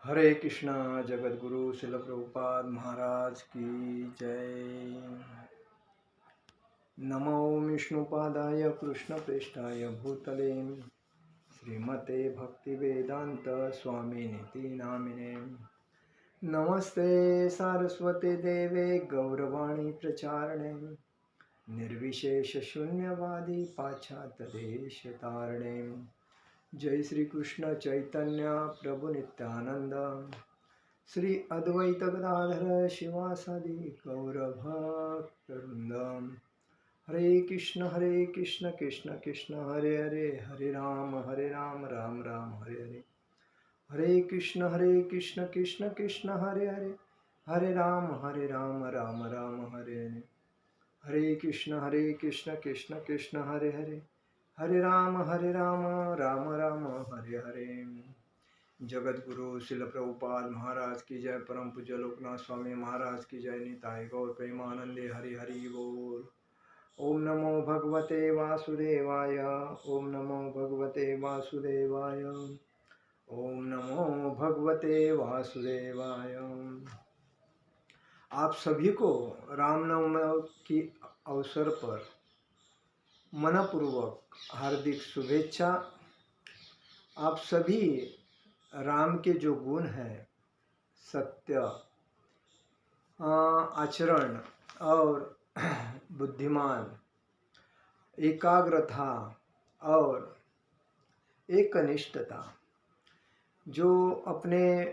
हरे कृष्णा। जगत गुरु शिल प्रभुपाद महाराज की जय। नमो विष्णुपादाय कृष्णप्रेष्ठाय भूतले श्रीमते भक्तिवेदांत स्वामिनिति नामिने। नमस्ते सारस्वते देवे गौरवाणी प्रचारणे निर्विशेष शून्यवादी पाश्चात्य देश तारणे। जय श्री कृष्ण चैतन्य प्रभु नित्यानंद श्री अद्वैत गदाधर शिवासादि गौरभक्तवृंद। हरे कृष्ण कृष्ण कृष्ण हरे हरे, हरे राम राम राम हरे हरे। हरे कृष्ण कृष्ण कृष्ण हरे हरे, हरे राम राम राम हरे हरे। हरे कृष्ण कृष्ण कृष्ण हरे हरे, हरे राम राम राम हरे हरे। जगत गुरु शिल प्रभुपाद महाराज की जय। परम पूज्य लोकनाथ स्वामी महाराज की जय। निताय गौर प्रेमानंदे हरि हरि बोल। ओम नमो भगवते वासुदेवाय, ओम नमो भगवते वासुदेवाय, ओम नमो भगवते वासुदेवाय। आप सभी को रामनवमी की अवसर पर मनपूर्वक हार्दिक शुभेच्छा। आप सभी राम के जो गुण हैं, सत्य, आचरण और बुद्धिमान, एकाग्रता और एकनिष्ठता, जो अपने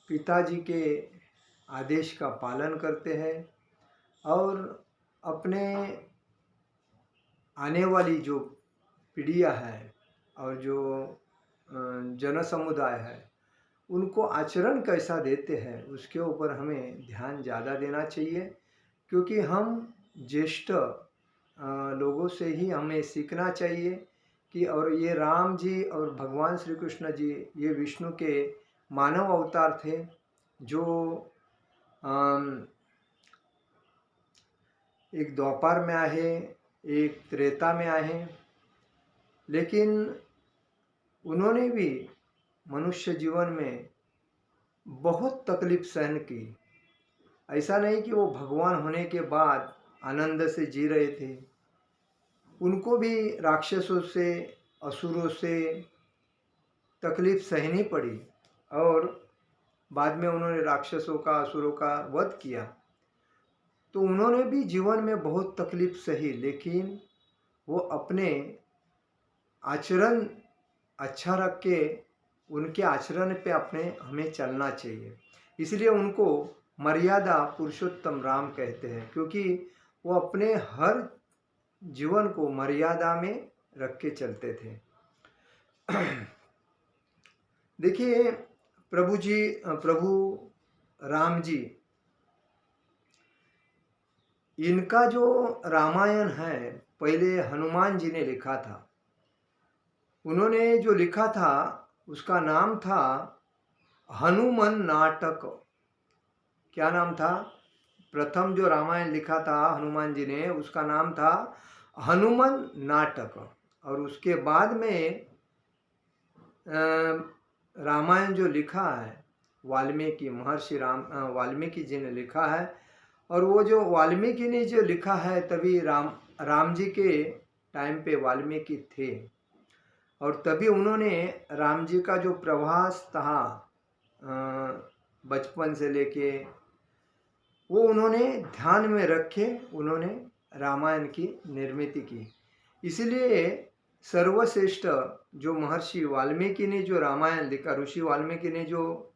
पिताजी के आदेश का पालन करते हैं और अपने आने वाली जो पीढ़ियाँ है और जो जन समुदाय है उनको आचरण कैसा देते हैं उसके ऊपर हमें ध्यान ज़्यादा देना चाहिए। क्योंकि हम ज्येष्ठ लोगों से ही हमें सीखना चाहिए कि और ये राम जी और भगवान श्री कृष्ण जी ये विष्णु के मानव अवतार थे, जो एक द्वापर में आए, एक त्रेता में आए, लेकिन उन्होंने भी मनुष्य जीवन में बहुत तकलीफ सहन की। ऐसा नहीं कि वो भगवान होने के बाद आनंद से जी रहे थे, उनको भी राक्षसों से, असुरों से तकलीफ सहनी पड़ी और बाद में उन्होंने राक्षसों का, असुरों का वध किया। तो उन्होंने भी जीवन में बहुत तकलीफ सही, लेकिन वो अपने आचरण अच्छा रख के उनके आचरण पे अपने हमें चलना चाहिए। इसलिए उनको मर्यादा पुरुषोत्तम राम कहते हैं, क्योंकि वो अपने हर जीवन को मर्यादा में रख के चलते थे। देखिए प्रभु राम जी, इनका जो रामायण है पहले हनुमान जी ने लिखा था। उन्होंने जो लिखा था उसका नाम था हनुमान नाटक। क्या नाम था? प्रथम जो रामायण लिखा था हनुमान जी ने उसका नाम था हनुमान नाटक। और उसके बाद में रामायण जो लिखा है वाल्मीकि महर्षि वाल्मीकि जी ने लिखा है। और वो जो वाल्मीकि ने जो लिखा है तभी राम जी के टाइम पे वाल्मीकि थे, और तभी उन्होंने राम जी का जो प्रवास था बचपन से लेके वो उन्होंने ध्यान में रखे, उन्होंने रामायण की निर्मित की। इसलिए सर्वश्रेष्ठ जो महर्षि वाल्मीकि ने जो रामायण लिखा, ऋषि वाल्मीकि ने जो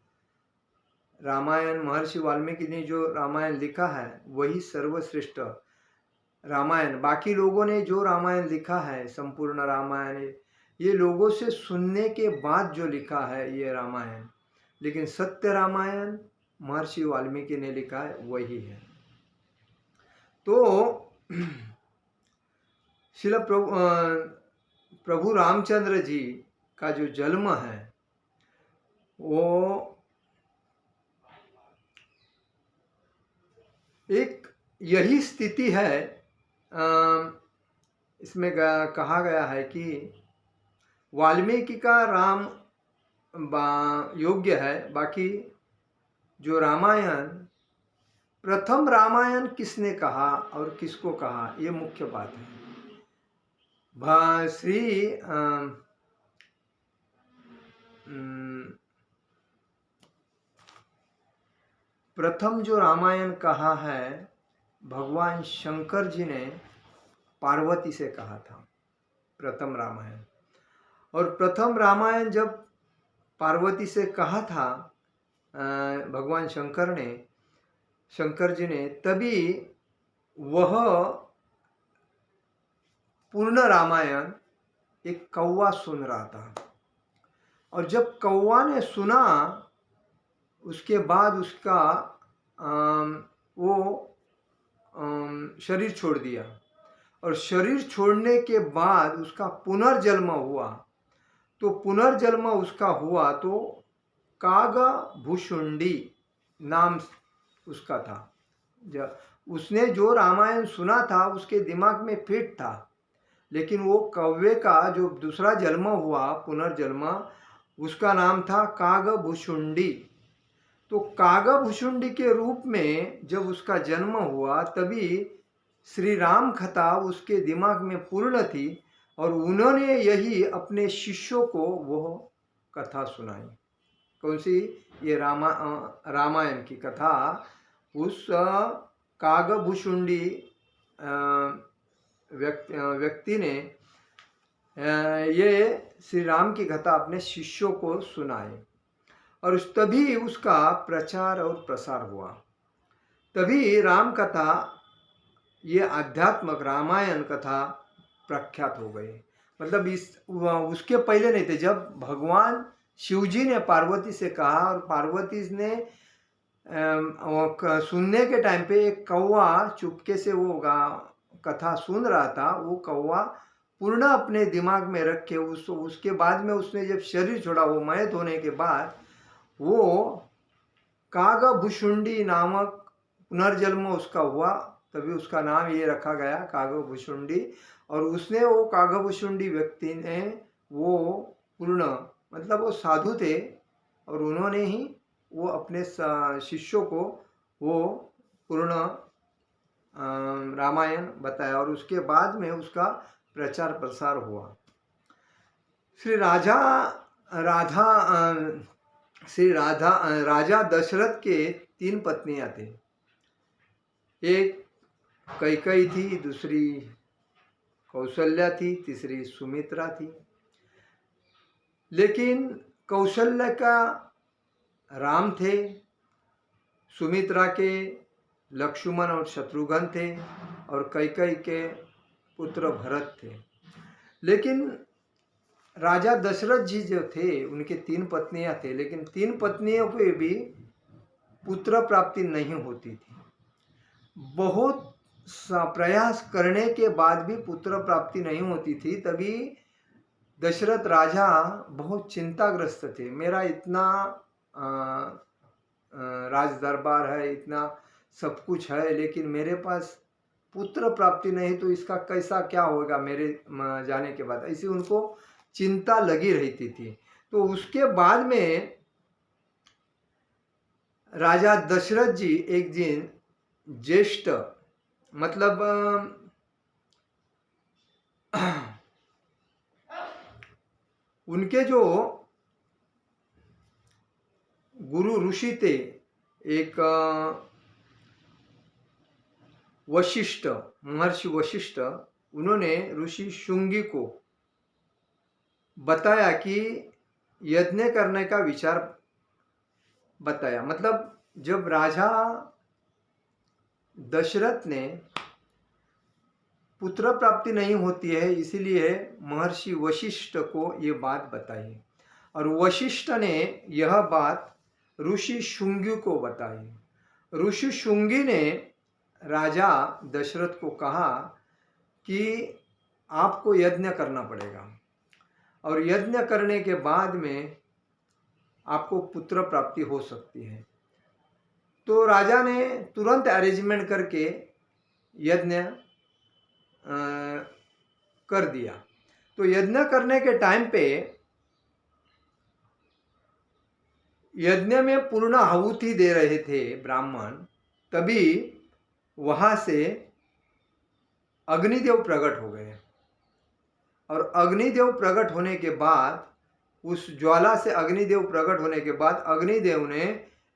रामायण, महर्षि वाल्मीकि ने जो रामायण लिखा है वही सर्वश्रेष्ठ रामायण। बाकी लोगों ने जो रामायण लिखा है, संपूर्ण रामायण, ये लोगों से सुनने के बाद जो लिखा है ये रामायण, लेकिन सत्य रामायण महर्षि वाल्मीकि ने लिखा है वही है। तो श्रील प्रभु रामचंद्र जी का जो जन्म है वो एक यही स्थिति है। इसमें कहा गया है कि वाल्मीकि का राम योग्य है। बाकी जो रामायण, प्रथम रामायण किसने कहा और किसको कहा, ये मुख्य बात है। श्री प्रथम जो रामायण कहा है, भगवान शंकर जी ने पार्वती से कहा था, प्रथम रामायण। और प्रथम रामायण जब पार्वती से कहा था भगवान शंकर जी ने, तभी वह पूर्ण रामायण एक कौवा सुन रहा था। और जब कौवा ने सुना, उसके बाद उसका शरीर छोड़ दिया। और शरीर छोड़ने के बाद उसका पुनर्जन्म हुआ। तो पुनर्जन्म उसका हुआ तो कागभुशुंडी नाम उसका था। जब उसने जो रामायण सुना था उसके दिमाग में फिट था, लेकिन वो कौवे का जो दूसरा जन्म हुआ, पुनर्जन्म, उसका नाम था कागभुशुंडी। तो कागभुशुंडी के रूप में जब उसका जन्म हुआ, तभी श्री राम कथा उसके दिमाग में पूर्ण थी। और उन्होंने यही अपने शिष्यों को वह कथा सुनाई। कौन सी? ये रामायण की कथा उस कागभुशुंडी व्यक्ति ने ये श्री राम की कथा अपने शिष्यों को सुनाई। और तभी उसका प्रचार और प्रसार हुआ। तभी राम कथा, ये आध्यात्मिक रामायण कथा प्रख्यात हो गई। मतलब उसके पहले नहीं थे। जब भगवान शिवजी ने पार्वती से कहा और पार्वती ने सुनने के टाइम पे एक कौवा चुपके से वो कथा सुन रहा था, वो कौवा पूर्ण अपने दिमाग में रख के उसके बाद में उसने जब शरीर छोड़ा, वो मयत होने के बाद वो कागभुशुंडी नामक पुनर्जन्म उसका हुआ। तभी उसका नाम ये रखा गया, कागभुशुंडी। और उसने, वो कागभुशुंडी व्यक्ति ने, वो पूर्ण, मतलब वो साधु थे, और उन्होंने ही वो अपने शिष्यों को वो पूर्ण रामायण बताया। और उसके बाद में उसका प्रचार प्रसार हुआ। राजा दशरथ के 3 पत्नियां थे। एक कैकेयी थी, दूसरी कौशल्या थी, तीसरी सुमित्रा थी। लेकिन कौशल्या का राम थे, सुमित्रा के लक्ष्मण और शत्रुघ्न थे, और कैकेयी के पुत्र भरत थे। लेकिन राजा दशरथ जी जो थे, उनके 3 पत्नियां थे, लेकिन 3 पत्नियों को भी पुत्र प्राप्ति नहीं होती थी। बहुत प्रयास करने के बाद भी पुत्र प्राप्ति नहीं होती थी। तभी दशरथ राजा बहुत चिंताग्रस्त थे। मेरा इतना राज दरबार है, इतना सब कुछ है, लेकिन मेरे पास पुत्र प्राप्ति नहीं, तो इसका कैसा क्या होगा मेरे जाने के बाद, ऐसी उनको चिंता लगी रहती थी। तो उसके बाद में राजा दशरथ जी एक दिन ज्येष्ठ, मतलब उनके जो गुरु ऋषि थे, एक वशिष्ठ, महर्षि वशिष्ठ, उन्होंने ऋषि शुंगी को बताया कि यज्ञ करने का विचार बताया। मतलब जब राजा दशरथ ने पुत्र प्राप्ति नहीं होती है, इसीलिए महर्षि वशिष्ठ को ये बात बताई। और वशिष्ठ ने यह बात ऋषि शुंगी को बताई। ऋषि शुंगी ने राजा दशरथ को कहा कि आपको यज्ञ करना पड़ेगा, और यज्ञ करने के बाद में आपको पुत्र प्राप्ति हो सकती है। तो राजा ने तुरंत अरेंजमेंट करके यज्ञ कर दिया। तो यज्ञ करने के टाइम पे यज्ञ में पूर्ण आहुति दे रहे थे ब्राह्मण, तभी वहाँ से अग्निदेव प्रकट हो गए। और अग्निदेव प्रकट होने के बाद, उस ज्वाला से अग्निदेव प्रकट होने के बाद अग्निदेव ने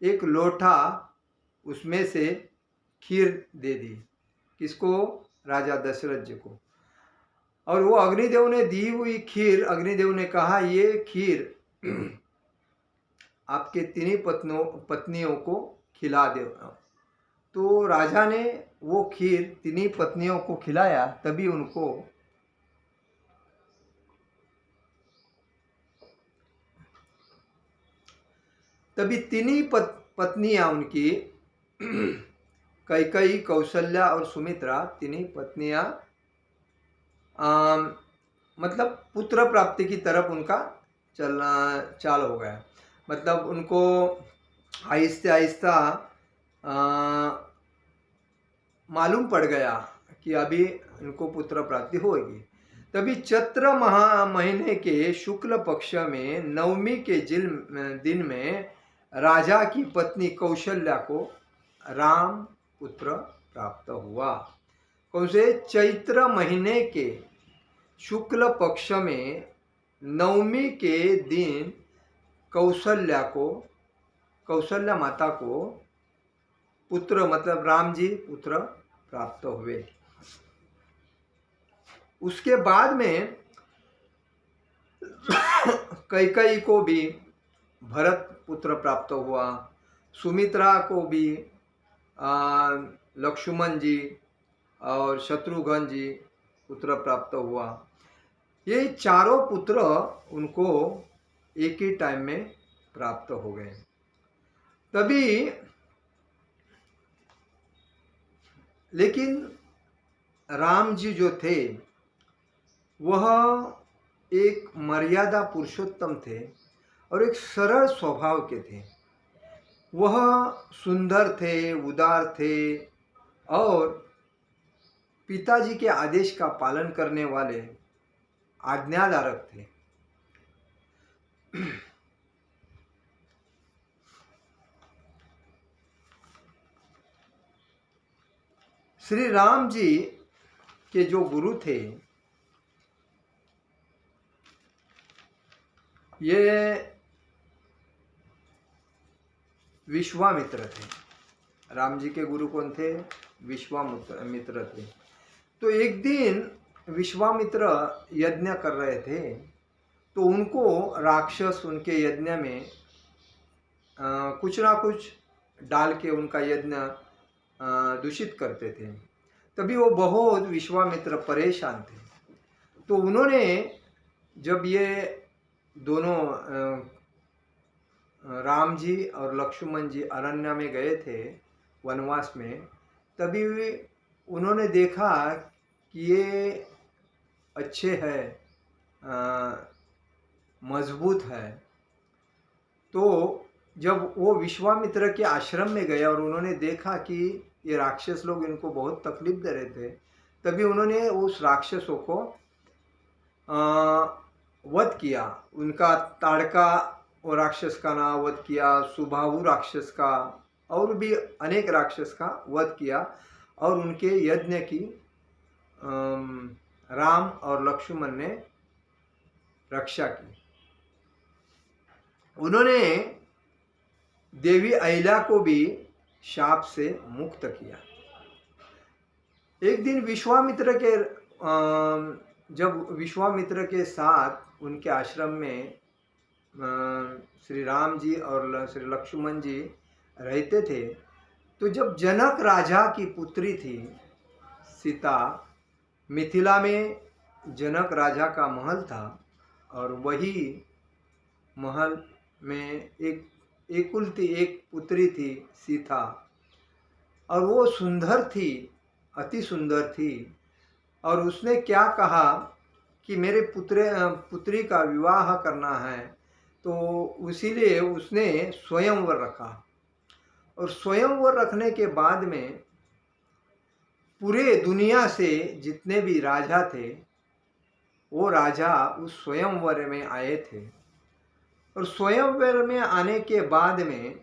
एक लोटा उसमें से खीर दे दी। किसको? राजा दशरथ जी को। और वो अग्निदेव ने दी हुई खीर, अग्निदेव ने कहा ये खीर आपके तीनों पत्नियों को खिला दो। तो राजा ने वो खीर तीनों पत्नियों को खिलाया, तभी तीनों पत्नियां उनकी कैकेयी, कौशल्या और सुमित्रा, तीनों पत्नियां मतलब पुत्र प्राप्ति की तरफ उनका चाल हो गया। मतलब उनको आहिस्ते आहिस्ता मालूम पड़ गया कि अभी इनको पुत्र प्राप्ति होगी। तभी चैत्र महीने के शुक्ल पक्ष में नवमी के दिन में राजा की पत्नी कौशल्या को राम पुत्र प्राप्त हुआ। कौन से? चैत्र महीने के शुक्ल पक्ष में नवमी के दिन कौशल्या माता को पुत्र, मतलब राम जी पुत्र प्राप्त हुए। उसके बाद में कैकेयी को भी भरत पुत्र प्राप्त हुआ, सुमित्रा को भी लक्ष्मण जी और शत्रुघ्न जी पुत्र प्राप्त हुआ। ये चारों पुत्र उनको एक ही टाइम में प्राप्त हो गए। तभी लेकिन राम जी जो थे वह एक मर्यादा पुरुषोत्तम थे और एक सरल स्वभाव के थे। वह सुंदर थे, उदार थे और पिताजी के आदेश का पालन करने वाले आज्ञाधारक थे। श्री राम जी के जो गुरु थे ये विश्वामित्र थे। राम जी के गुरु कौन थे? विश्वामित्र थे। तो एक दिन विश्वामित्र यज्ञ कर रहे थे, तो उनको राक्षस उनके यज्ञ में कुछ ना कुछ डाल के उनका यज्ञ दूषित करते थे। तभी वो बहुत विश्वामित्र परेशान थे। तो उन्होंने, जब ये दोनों राम जी और लक्ष्मण जी अरण्य में गए थे वनवास में, तभी उन्होंने देखा कि ये अच्छे हैं, मजबूत है। तो जब वो विश्वामित्र के आश्रम में गए और उन्होंने देखा कि ये राक्षस लोग इनको बहुत तकलीफ दे रहे थे, तभी उन्होंने उस राक्षसों को वध किया। उनका ताड़का और राक्षस का ना वध किया, सुबाहु राक्षस का और भी अनेक राक्षस का वध किया और उनके यज्ञ की राम और लक्ष्मण ने रक्षा की। उन्होंने देवी अहिल्या को भी शाप से मुक्त किया। एक दिन जब विश्वामित्र के साथ उनके आश्रम में श्री राम जी और श्री लक्ष्मण जी रहते थे, तो जब जनक राजा की पुत्री थी सीता, मिथिला में जनक राजा का महल था और वही महल में एक पुत्री थी सीता, और वो सुंदर थी, अति सुंदर थी। और उसने क्या कहा कि मेरे पुत्री का विवाह करना है, तो इसीलिए उसने स्वयंवर रखा। और स्वयंवर रखने के बाद में पूरे दुनिया से जितने भी राजा थे वो राजा उस स्वयंवर में आए थे। और स्वयंवर में आने के बाद में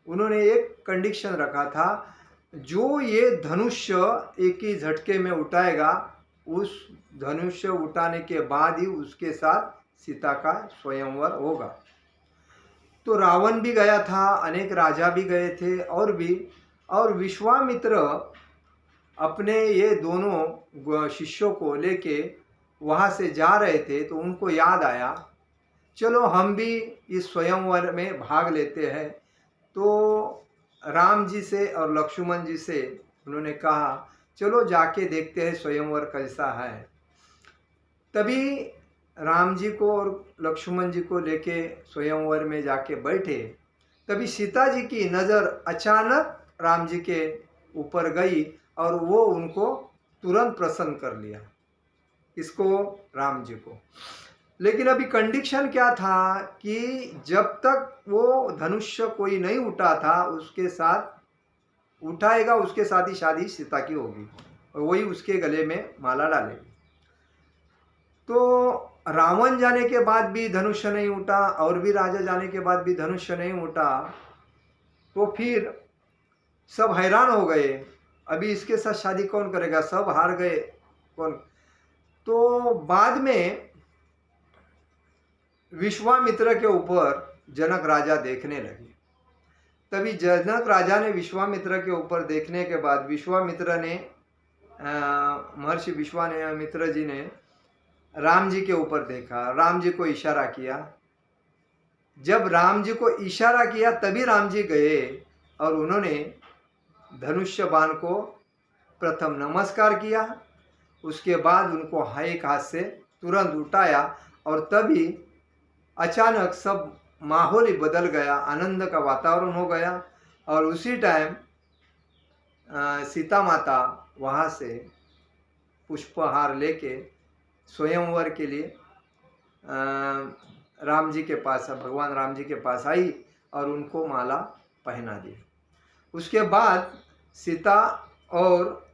उन्होंने एक कंडीशन रखा था, जो ये धनुष्य एक ही झटके में उठाएगा, उस धनुष्य उठाने के बाद ही उसके साथ सीता का स्वयंवर होगा। तो रावण भी गया था, अनेक राजा भी गए थे और विश्वामित्र अपने ये दोनों शिष्यों को लेके वहाँ से जा रहे थे। तो उनको याद आया, चलो हम भी इस स्वयंवर में भाग लेते हैं। तो राम जी से और लक्ष्मण जी से उन्होंने कहा, चलो जाके देखते हैं स्वयंवर कैसा है। तभी राम जी को और लक्ष्मण जी को लेके स्वयंवर में जाके बैठे। तभी सीता जी की नज़र अचानक राम जी के ऊपर गई और वो उनको तुरंत प्रसन्न कर लिया, इसको, राम जी को। लेकिन अभी कंडीशन क्या था कि जब तक वो धनुष्य कोई नहीं उठा था, उसके साथ उठाएगा, उसके साथ ही शादी सीता की होगी और वही उसके गले में माला डालेगी। तो रावण जाने के बाद भी धनुष्य नहीं उठा और भी राजा जाने के बाद भी धनुष्य नहीं उठा। तो फिर सब हैरान हो गए, अभी इसके साथ शादी कौन करेगा, सब हार गए, कौन। तो बाद में विश्वामित्र के ऊपर जनक राजा देखने लगे। तभी जनक राजा ने विश्वामित्र के ऊपर देखने के बाद विश्वामित्र ने महर्षि विश्वामित्र जी ने राम जी के ऊपर देखा, राम जी को इशारा किया। जब राम जी को इशारा किया तभी राम जी गए और उन्होंने धनुष्य बाण को प्रथम नमस्कार किया। उसके बाद उनको एक हाथ से तुरंत उठाया और तभी अचानक सब माहौल ही बदल गया, आनंद का वातावरण हो गया। और उसी टाइम सीता माता वहाँ से पुष्पहार लेके स्वयंवर के लिए राम जी के पास, भगवान राम जी के पास आई और उनको माला पहना दी। उसके बाद सीता और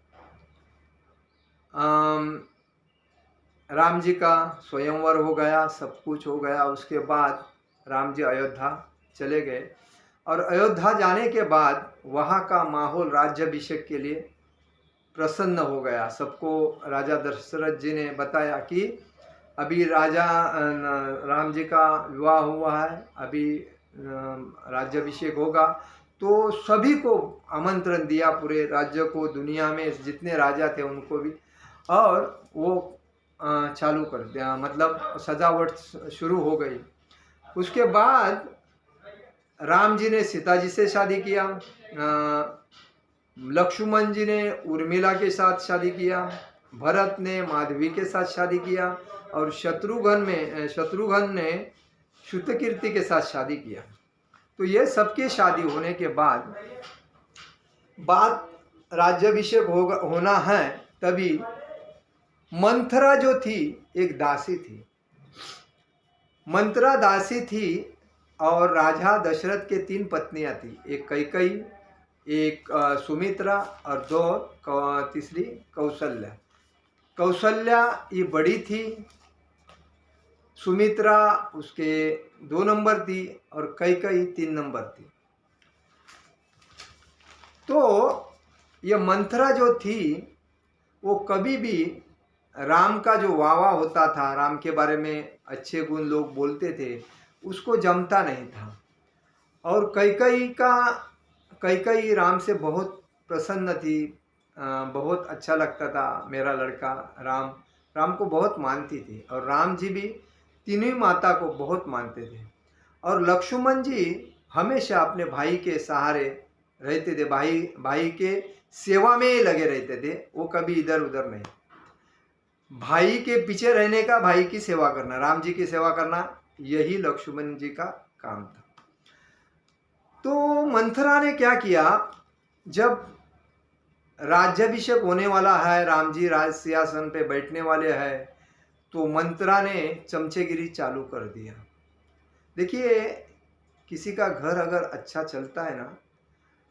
राम जी का स्वयंवर हो गया, सब कुछ हो गया। उसके बाद राम जी अयोध्या चले गए और अयोध्या जाने के बाद वहाँ का माहौल राज्याभिषेक के लिए प्रसन्न हो गया। सबको राजा दशरथ जी ने बताया कि अभी राजा राम जी का विवाह हुआ है, अभी राज्याभिषेक होगा। तो सभी को आमंत्रण दिया, पूरे राज्य को, दुनिया में जितने राजा थे उनको भी, और वो चालू कर दिया, मतलब सजावट शुरू हो गई। उसके बाद राम जी ने सीता जी से शादी किया, लक्ष्मण जी ने उर्मिला के साथ शादी किया, भरत ने माधवी के साथ शादी किया और शत्रुघ्न ने श्रुतकीर्ति के साथ शादी किया। तो ये सबके शादी होने के बाद राज्याभिषेक होना है। तभी मंथरा जो थी एक दासी थी, मंत्रा दासी थी और राजा दशरथ के 3 पत्नियां थी, एक कैकेयी, एक सुमित्रा और तीसरी कौशल्या। कौशल्या ये बड़ी थी, सुमित्रा उसके 2 नंबर थी और कैकेयी 3 नंबर थी। तो ये मंथरा जो थी वो कभी भी राम का जो वावा होता था, राम के बारे में अच्छे गुण लोग बोलते थे, उसको जमता नहीं था। और कैकेयी राम से बहुत प्रसन्न थी, बहुत अच्छा लगता था, मेरा लड़का राम को बहुत मानती थी। और राम जी भी तीनों माता को बहुत मानते थे। और लक्ष्मण जी हमेशा अपने भाई के सहारे रहते थे, भाई के सेवा में लगे रहते थे, वो कभी इधर उधर नहीं। भाई के पीछे रहने का, भाई की सेवा करना, राम जी की सेवा करना, यही लक्ष्मण जी का काम था। तो मंथरा ने क्या किया, जब राज्याभिषेक होने वाला है, राम जी राज सिंहासन पे बैठने वाले हैं, तो मंथरा ने चमचेगिरी चालू कर दिया। देखिए, किसी का घर अगर अच्छा चलता है ना,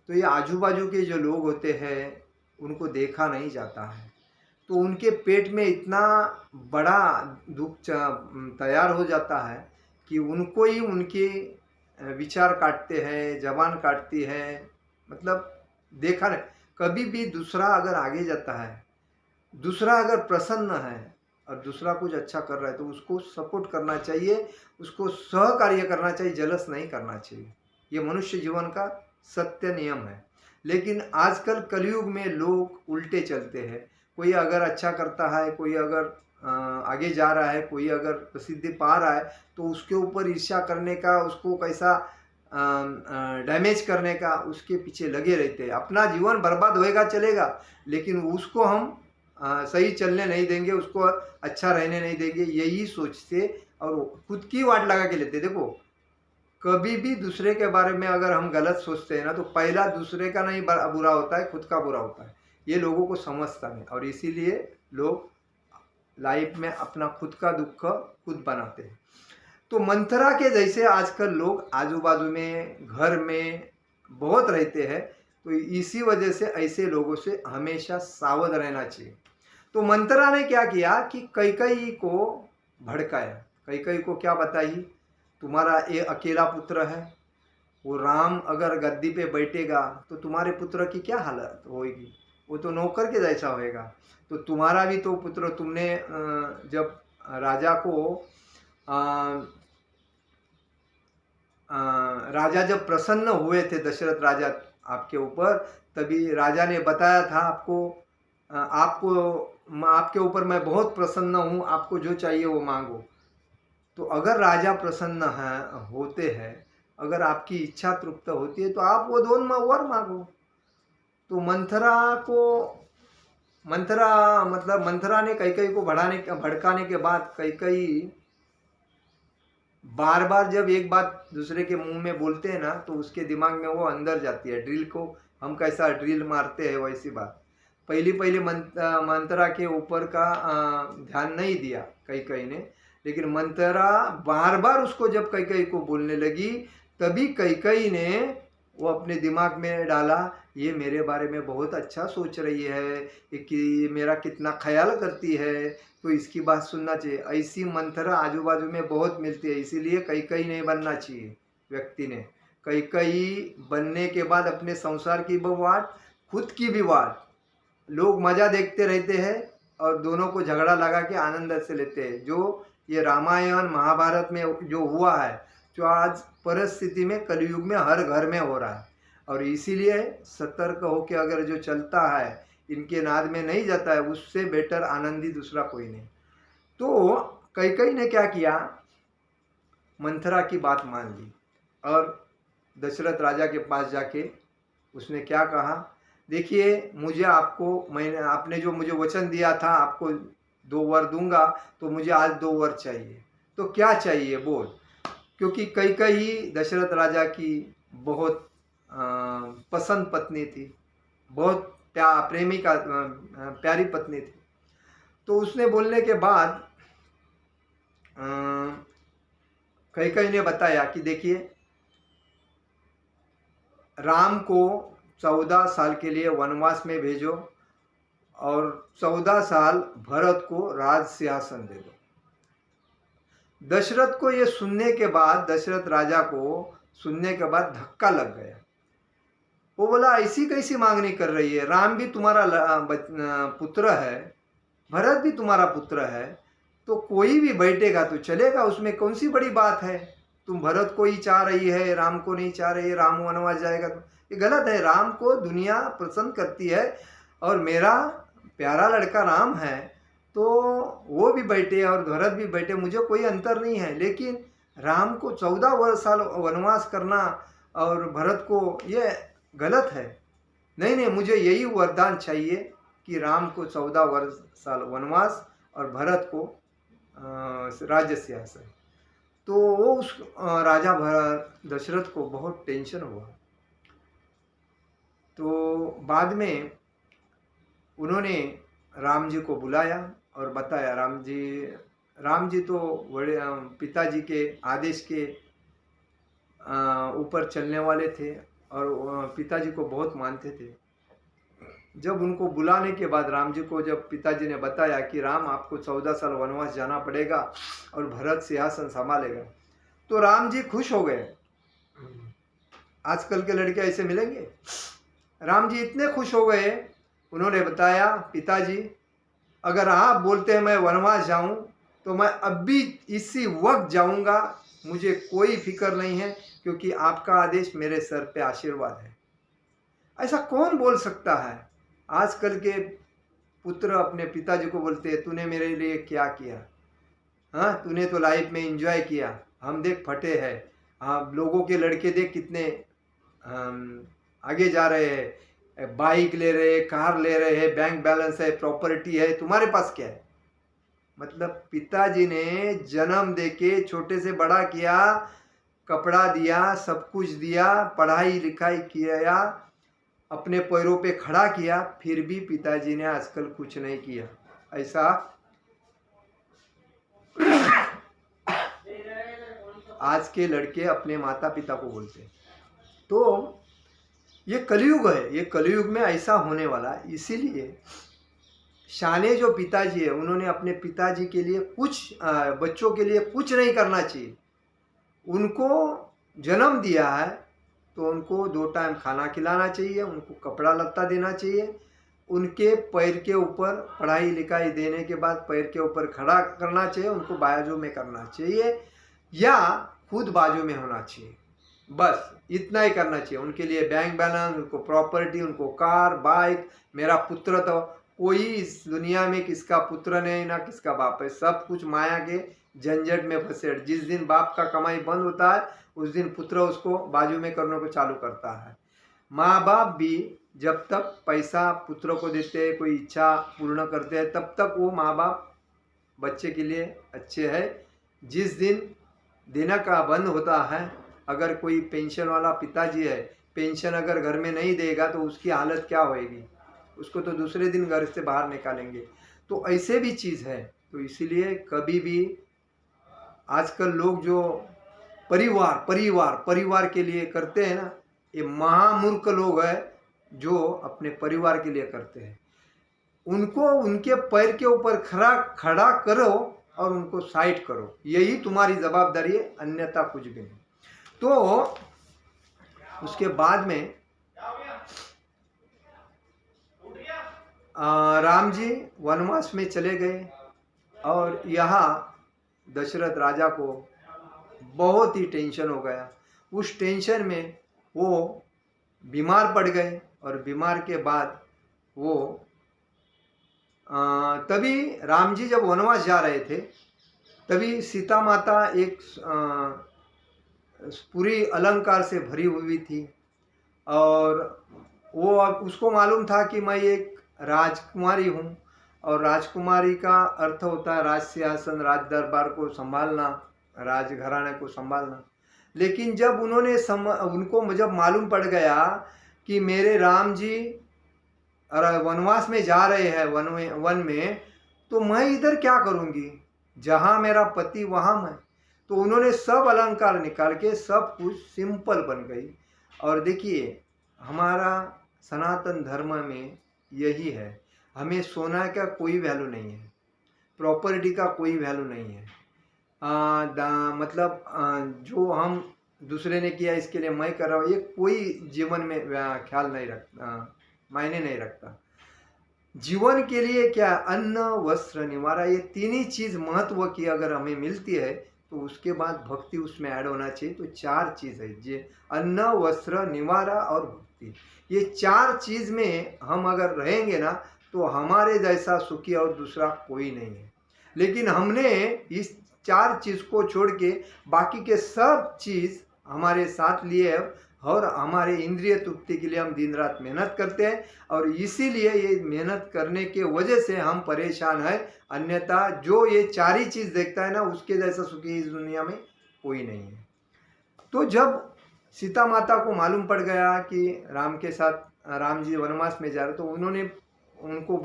तो ये आजू बाजू के जो लोग होते हैं उनको देखा नहीं जाता है, तो उनके पेट में इतना बड़ा दुख तैयार हो जाता है कि उनको ही उनके विचार काटते हैं, ज़बान काटती है। मतलब देखा नहीं, कभी भी दूसरा अगर आगे जाता है, दूसरा अगर प्रसन्न है और दूसरा कुछ अच्छा कर रहा है तो उसको सपोर्ट करना चाहिए, उसको सहकार्य करना चाहिए, जलस नहीं करना चाहिए। ये मनुष्य जीवन का सत्य नियम है। लेकिन आजकल कलयुग में लोग उल्टे चलते हैं। कोई अगर अच्छा करता है, कोई अगर आगे जा रहा है, कोई अगर प्रसिद्धि पा रहा है तो उसके ऊपर ईर्ष्या करने का, उसको कैसा डैमेज करने का उसके पीछे लगे रहते हैं। अपना जीवन बर्बाद होएगा चलेगा, लेकिन उसको हम सही चलने नहीं देंगे, उसको अच्छा रहने नहीं देंगे, यही सोचते और खुद की वाट लगा के लेते। देखो, कभी भी दूसरे के बारे में अगर हम गलत सोचते हैं ना, तो पहला दूसरे का नहीं बुरा होता है, खुद का बुरा होता है। ये लोगों को समझता नहीं और इसीलिए लोग लाइफ में अपना खुद का दुख खुद बनाते हैं। तो मंथरा के जैसे आजकल लोग आजू बाजू में, घर में बहुत रहते हैं, तो इसी वजह से ऐसे लोगों से हमेशा सावध रहना चाहिए। तो मंथरा ने क्या किया कि कैकेयी को भड़काया। कैकेयी को क्या बताई, तुम्हारा ये अकेला पुत्र है, वो राम अगर गद्दी पे बैठेगा तो तुम्हारे पुत्र की क्या हालत होगी, वो तो नौकर के जैसा होएगा। तो तुम्हारा भी तो पुत्र, तुमने जब राजा को राजा जब प्रसन्न हुए थे, दशरथ राजा आपके ऊपर, तभी राजा ने बताया था आपको, आपके ऊपर मैं बहुत प्रसन्न हूँ, आपको जो चाहिए वो मांगो। तो अगर राजा प्रसन्न है होते हैं, अगर आपकी इच्छा तृप्त होती है तो आप वो दोनों वर मांगो। तो मंथरा ने कैकेयी को भड़काने के बाद कैकेयी बार बार जब एक बात दूसरे के मुंह में बोलते हैं ना, तो उसके दिमाग में वो अंदर जाती है। ड्रिल को हम कैसा ड्रिल मारते हैं वैसी बात। पहली मंथरा के ऊपर का ध्यान नहीं दिया कैकेयी ने, लेकिन मंथरा बार बार उसको जब कैकेयी को बोलने लगी, तभी कैकेयी ने वो अपने दिमाग में डाला, ये मेरे बारे में बहुत अच्छा सोच रही है, कि मेरा कितना ख्याल करती है, तो इसकी बात सुनना चाहिए। ऐसी मंथरा आजू बाजू में बहुत मिलती है, इसीलिए कैकेयी नहीं बनना चाहिए व्यक्ति ने। कैकेयी बनने के बाद अपने संसार की भी वाट, खुद की भी वाट, लोग मजा देखते रहते हैं और दोनों को झगड़ा लगा के आनंद से लेते हैं। जो ये रामायण महाभारत में जो हुआ है, जो आज परिस्थिति में कलयुग में हर घर में हो रहा है, और इसीलिए सतर्क होकर अगर जो चलता है, इनके नाद में नहीं जाता है, उससे बेटर आनंदी दूसरा कोई नहीं। तो कैकेयी ने क्या किया, मंथरा की बात मान ली और दशरथ राजा के पास जाके उसने क्या कहा, देखिए मुझे आपने जो मुझे वचन दिया था आपको 2 वर दूंगा, तो मुझे आज 2 वर चाहिए। तो क्या चाहिए बोल। क्योंकि कैकेयी दशरथ राजा की बहुत पसंद पत्नी थी, बहुत प्यारी पत्नी थी। तो उसने बोलने के बाद कैकेयी ने बताया कि देखिए, राम को 14 साल के लिए वनवास में भेजो और 14 साल भरत को राज सिंहासन दे दो। दशरथ को ये सुनने के बाद, दशरथ राजा को सुनने के बाद धक्का लग गया। वो बोला, ऐसी कैसी मांगनी कर रही है, राम भी तुम्हारा पुत्र है, भरत भी तुम्हारा पुत्र है, तो कोई भी बैठेगा तो चलेगा, उसमें कौन सी बड़ी बात है। तुम भरत को ही चाह रही है, राम को नहीं चाह रही है, राम वनवास जाएगा तो ये गलत है। राम को दुनिया पसंद करती है और मेरा प्यारा लड़का राम है, तो वो भी बैठे और भरत भी बैठे, मुझे कोई अंतर नहीं है। लेकिन राम को 14 साल वनवास करना और भरत को, ये गलत है। नहीं, मुझे यही वरदान चाहिए कि राम को 14 साल वनवास और भरत को राज्य सिंहासन। तो वो उस राजा दशरथ को बहुत टेंशन हुआ। तो बाद में उन्होंने राम जी को बुलाया और बताया, राम जी तो बड़े पिताजी के आदेश के ऊपर चलने वाले थे और पिताजी को बहुत मानते थे। जब उनको बुलाने के बाद राम जी को जब पिताजी ने बताया कि राम आपको 14 साल वनवास जाना पड़ेगा और भरत सिंहासन संभालेगा, तो राम जी खुश हो गए। आजकल के लड़के ऐसे मिलेंगे? राम जी इतने खुश हो गए, उन्होंने बताया, पिताजी अगर आप बोलते हैं मैं वनवास जाऊं तो मैं अब भी इसी वक्त जाऊंगा, मुझे कोई फिक्र नहीं है, क्योंकि आपका आदेश मेरे सर पे आशीर्वाद है। ऐसा कौन बोल सकता है? आजकल के पुत्र अपने पिताजी को बोलते हैं तूने मेरे लिए क्या किया, हाँ तूने तो लाइफ में एंजॉय किया, हम देख फटे हैं। हाँ, लोगों के लड़के देख कितने आगे जा रहे हैं, बाइक ले रहे हैं, कार ले रहे हैं, बैंक बैलेंस है, प्रॉपर्टी है, तुम्हारे पास क्या है? मतलब पिताजी ने जन्म देके छोटे से बड़ा किया, कपड़ा दिया, सब कुछ दिया, पढ़ाई लिखाई किया, अपने पैरों पे खड़ा किया, फिर भी पिताजी ने आजकल कुछ नहीं किया। ऐसा आज के लड़के अपने माता पिता को बोलते हैं। तो ये कलयुग है, ये कलयुग में ऐसा होने वाला है। इसीलिए शाने जो पिताजी है उन्होंने अपने पिताजी के लिए कुछ बच्चों के लिए कुछ नहीं करना चाहिए। उनको जन्म दिया है तो उनको 2 टाइम खाना खिलाना चाहिए, उनको कपड़ा लत्ता देना चाहिए, उनके पैर के ऊपर पढ़ाई लिखाई देने के बाद पैर के ऊपर खड़ा करना चाहिए, उनको बाजू में करना चाहिए या खुद बाजू में होना चाहिए, बस इतना ही करना चाहिए। उनके लिए बैंक बैलेंस, उनको प्रॉपर्टी, उनको कार बाइक। मेरा पुत्र तो कोई इस दुनिया में किसका पुत्र नहीं ना किसका बाप है, सब कुछ माया के झंझट में फंसे। जिस दिन बाप का कमाई बंद होता है उस दिन पुत्र उसको बाजू में करने को चालू करता है। माँ बाप भी जब तक पैसा पुत्र को देते हैं, कोई इच्छा पूर्ण करते हैं, तब तक वो माँ बाप बच्चे के लिए अच्छे है। जिस दिन देना का बंद होता है, अगर कोई पेंशन वाला पिताजी है, पेंशन अगर घर में नहीं देगा तो उसकी हालत क्या होएगी? उसको तो दूसरे दिन घर से बाहर निकालेंगे। तो ऐसे भी चीज़ है। तो इसीलिए कभी भी आजकल लोग जो परिवार परिवार परिवार के लिए करते हैं ना, ये महामूर्ख लोग हैं जो अपने परिवार के लिए करते हैं। उनको उनके पैर के ऊपर खड़ा करो और उनको साइड करो, यही तुम्हारी जवाबदारी है, अन्यथा कुछ भी नहीं। तो उसके बाद में राम जी वनवास में चले गए और यहाँ दशरथ राजा को बहुत ही टेंशन हो गया। उस टेंशन में वो बीमार पड़ गए और बीमार के बाद वो तभी राम जी जब वनवास जा रहे थे तभी सीता माता एक पूरी अलंकार से भरी हुई थी और वो अब उसको मालूम था कि मैं एक राजकुमारी हूँ और राजकुमारी का अर्थ होता है राज सिंहासन, राज दरबार को संभालना, राजघराने को संभालना। लेकिन जब उनको जब मालूम पड़ गया कि मेरे राम जी वनवास में जा रहे हैं वन में, तो मैं इधर क्या करूँगी, जहाँ मेरा पति वहाँ मैं। तो उन्होंने सब अलंकार निकाल के सब कुछ सिंपल बन गई। और देखिए हमारा सनातन धर्म में यही है, हमें सोना का कोई वैल्यू नहीं है, प्रॉपर्टी का कोई वैल्यू नहीं है। मतलब जो हम दूसरे ने किया इसके लिए मैं कर रहा हूँ, ये कोई जीवन में ख्याल नहीं रखता, मायने नहीं रखता। जीवन के लिए क्या, अन्न वस्त्र निवारा, ये 3 ही चीज़ महत्व की अगर हमें मिलती है तो उसके बाद भक्ति उसमें ऐड होना चाहिए। तो 4 चीज़ है, जे अन्न वस्त्र निवारा और भक्ति, ये 4 चीज़ में हम अगर रहेंगे ना तो हमारे जैसा सुखी और दूसरा कोई नहीं है। लेकिन हमने इस 4 चीज़ को छोड़ के बाकी के सब चीज़ हमारे साथ लिए और हमारे इंद्रिय तृप्ति के लिए हम दिन रात मेहनत करते हैं और इसीलिए ये मेहनत करने के वजह से हम परेशान हैं। अन्यथा जो ये 4 ही चीज़ देखता है ना उसके जैसा सुखी इस दुनिया में कोई नहीं है। तो जब सीता माता को मालूम पड़ गया कि राम के साथ राम जी वनवास में जा रहे, तो उन्होंने उनको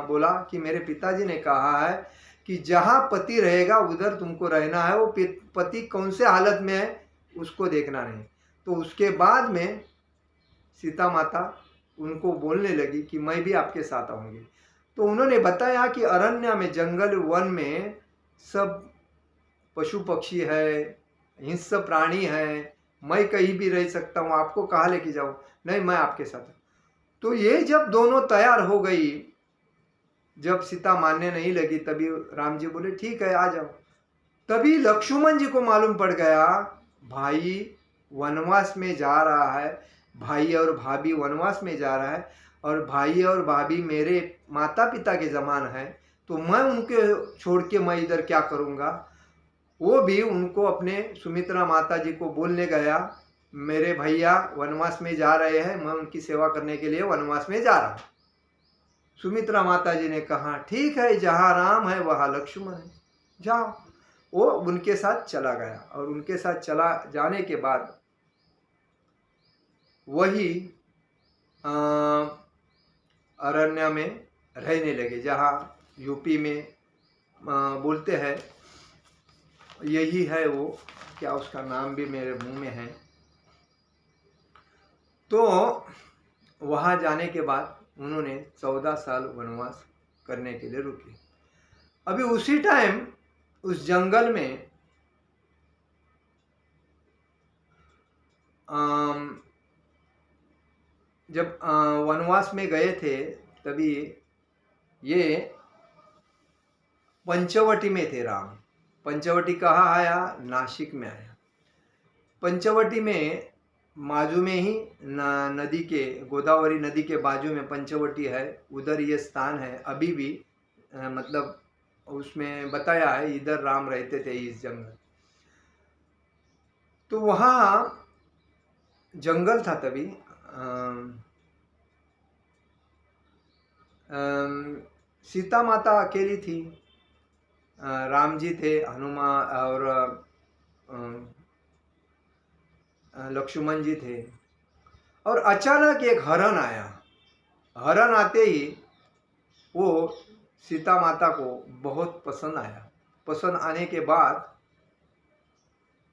बोला कि मेरे पिताजी ने कहा है कि जहाँ पति रहेगा उधर तुमको रहना है, वो पति कौन से हालत में है उसको देखना नहीं। तो उसके बाद में सीता माता उनको बोलने लगी कि मैं भी आपके साथ आऊँगी। तो उन्होंने बताया कि अरण्य में, जंगल वन में सब पशु पक्षी है, हिंस्र प्राणी है, मैं कहीं भी रह सकता हूँ, आपको कहाँ लेके जाऊँ? नहीं, मैं आपके साथ हूँ। तो ये जब दोनों तैयार हो गई, जब सीता मानने नहीं लगी, तभी राम जी बोले ठीक है आ जाओ। तभी लक्ष्मण जी को मालूम पड़ गया भाई वनवास में जा रहा है, भाई और भाभी वनवास में जा रहा है, और भाई और भाभी मेरे माता पिता के समान है, तो मैं उनके छोड़ के मैं इधर क्या करूँगा। वो भी उनको अपने सुमित्रा माता जी को बोलने गया, मेरे भैया वनवास में जा रहे हैं, मैं उनकी सेवा करने के लिए वनवास में जा रहा हूँ। सुमित्रा माता जी ने कहा ठीक है, जहाँ राम है वहाँ लक्ष्मण है, जाओ। वो उनके साथ चला गया, और उनके साथ चला जाने के बाद वही अरण्य में रहने लगे, जहाँ यूपी में बोलते हैं, यही है वो, क्या उसका नाम भी मेरे मुंह में है। तो वहाँ जाने के बाद उन्होंने 14 साल वनवास करने के लिए रुके। अभी उसी टाइम उस जंगल में जब वनवास में गए थे, तभी ये पंचवटी में थे राम। पंचवटी कहाँ आया? नासिक में आया। पंचवटी में बाजू में ही नदी के, गोदावरी नदी के बाजू में पंचवटी है, उधर ये स्थान है अभी भी। मतलब उसमें बताया है इधर राम रहते थे इस जंगल। तो वहाँ जंगल था तभी। सीता माता अकेली थी, राम जी थे, हनुमान और लक्ष्मण जी थे। और अचानक एक हरण आया। हरण आते ही वो सीता माता को बहुत पसंद आया। पसंद आने के बाद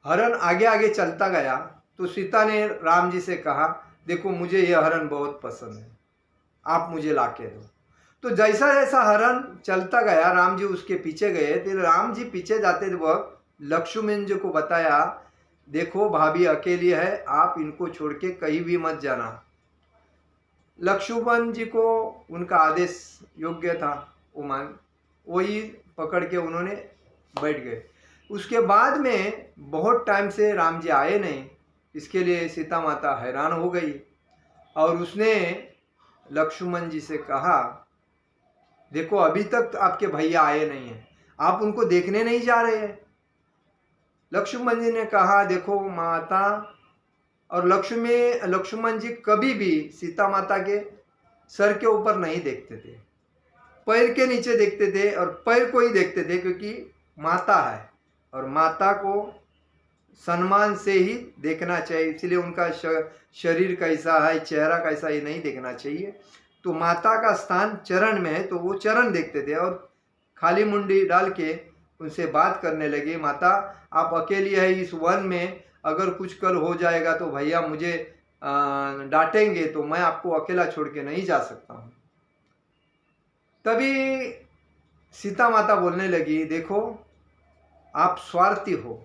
हरण आगे आगे चलता गया, तो सीता ने राम जी से कहा देखो मुझे यह हरण बहुत पसंद है, आप मुझे लाके दो। तो जैसा जैसा हरण चलता गया, राम जी उसके पीछे गए। तो राम जी पीछे जाते वक्त लक्ष्मण जी को बताया देखो भाभी अकेली है, आप इनको छोड़ के कहीं भी मत जाना। लक्ष्मण जी को उनका आदेश योग्य था, वही पकड़ के उन्होंने बैठ गए। उसके बाद में बहुत टाइम से राम जी आए नहीं, इसके लिए सीता माता हैरान हो गई, और उसने लक्ष्मण जी से कहा देखो अभी तक आपके भैया आए नहीं हैं, आप उनको देखने नहीं जा रहे हैं। लक्ष्मण जी ने कहा देखो माता, और लक्ष्मण जी कभी भी सीता माता के सर के ऊपर नहीं देखते थे, पैर के नीचे देखते थे, और पैर को ही देखते थे, क्योंकि माता है और माता को सम्मान से ही देखना चाहिए, इसलिए उनका शरीर कैसा है, चेहरा कैसा, ये नहीं देखना चाहिए। तो माता का स्थान चरण में है, तो वो चरण देखते थे, और खाली मुंडी डाल के उनसे बात करने लगे, माता आप अकेली है इस वन में, अगर कुछ कल हो जाएगा तो भैया मुझे डांटेंगे, तो मैं आपको अकेला छोड़ के नहीं जा सकता हूँ। तभी सीता माता बोलने लगी देखो आप स्वार्थी हो,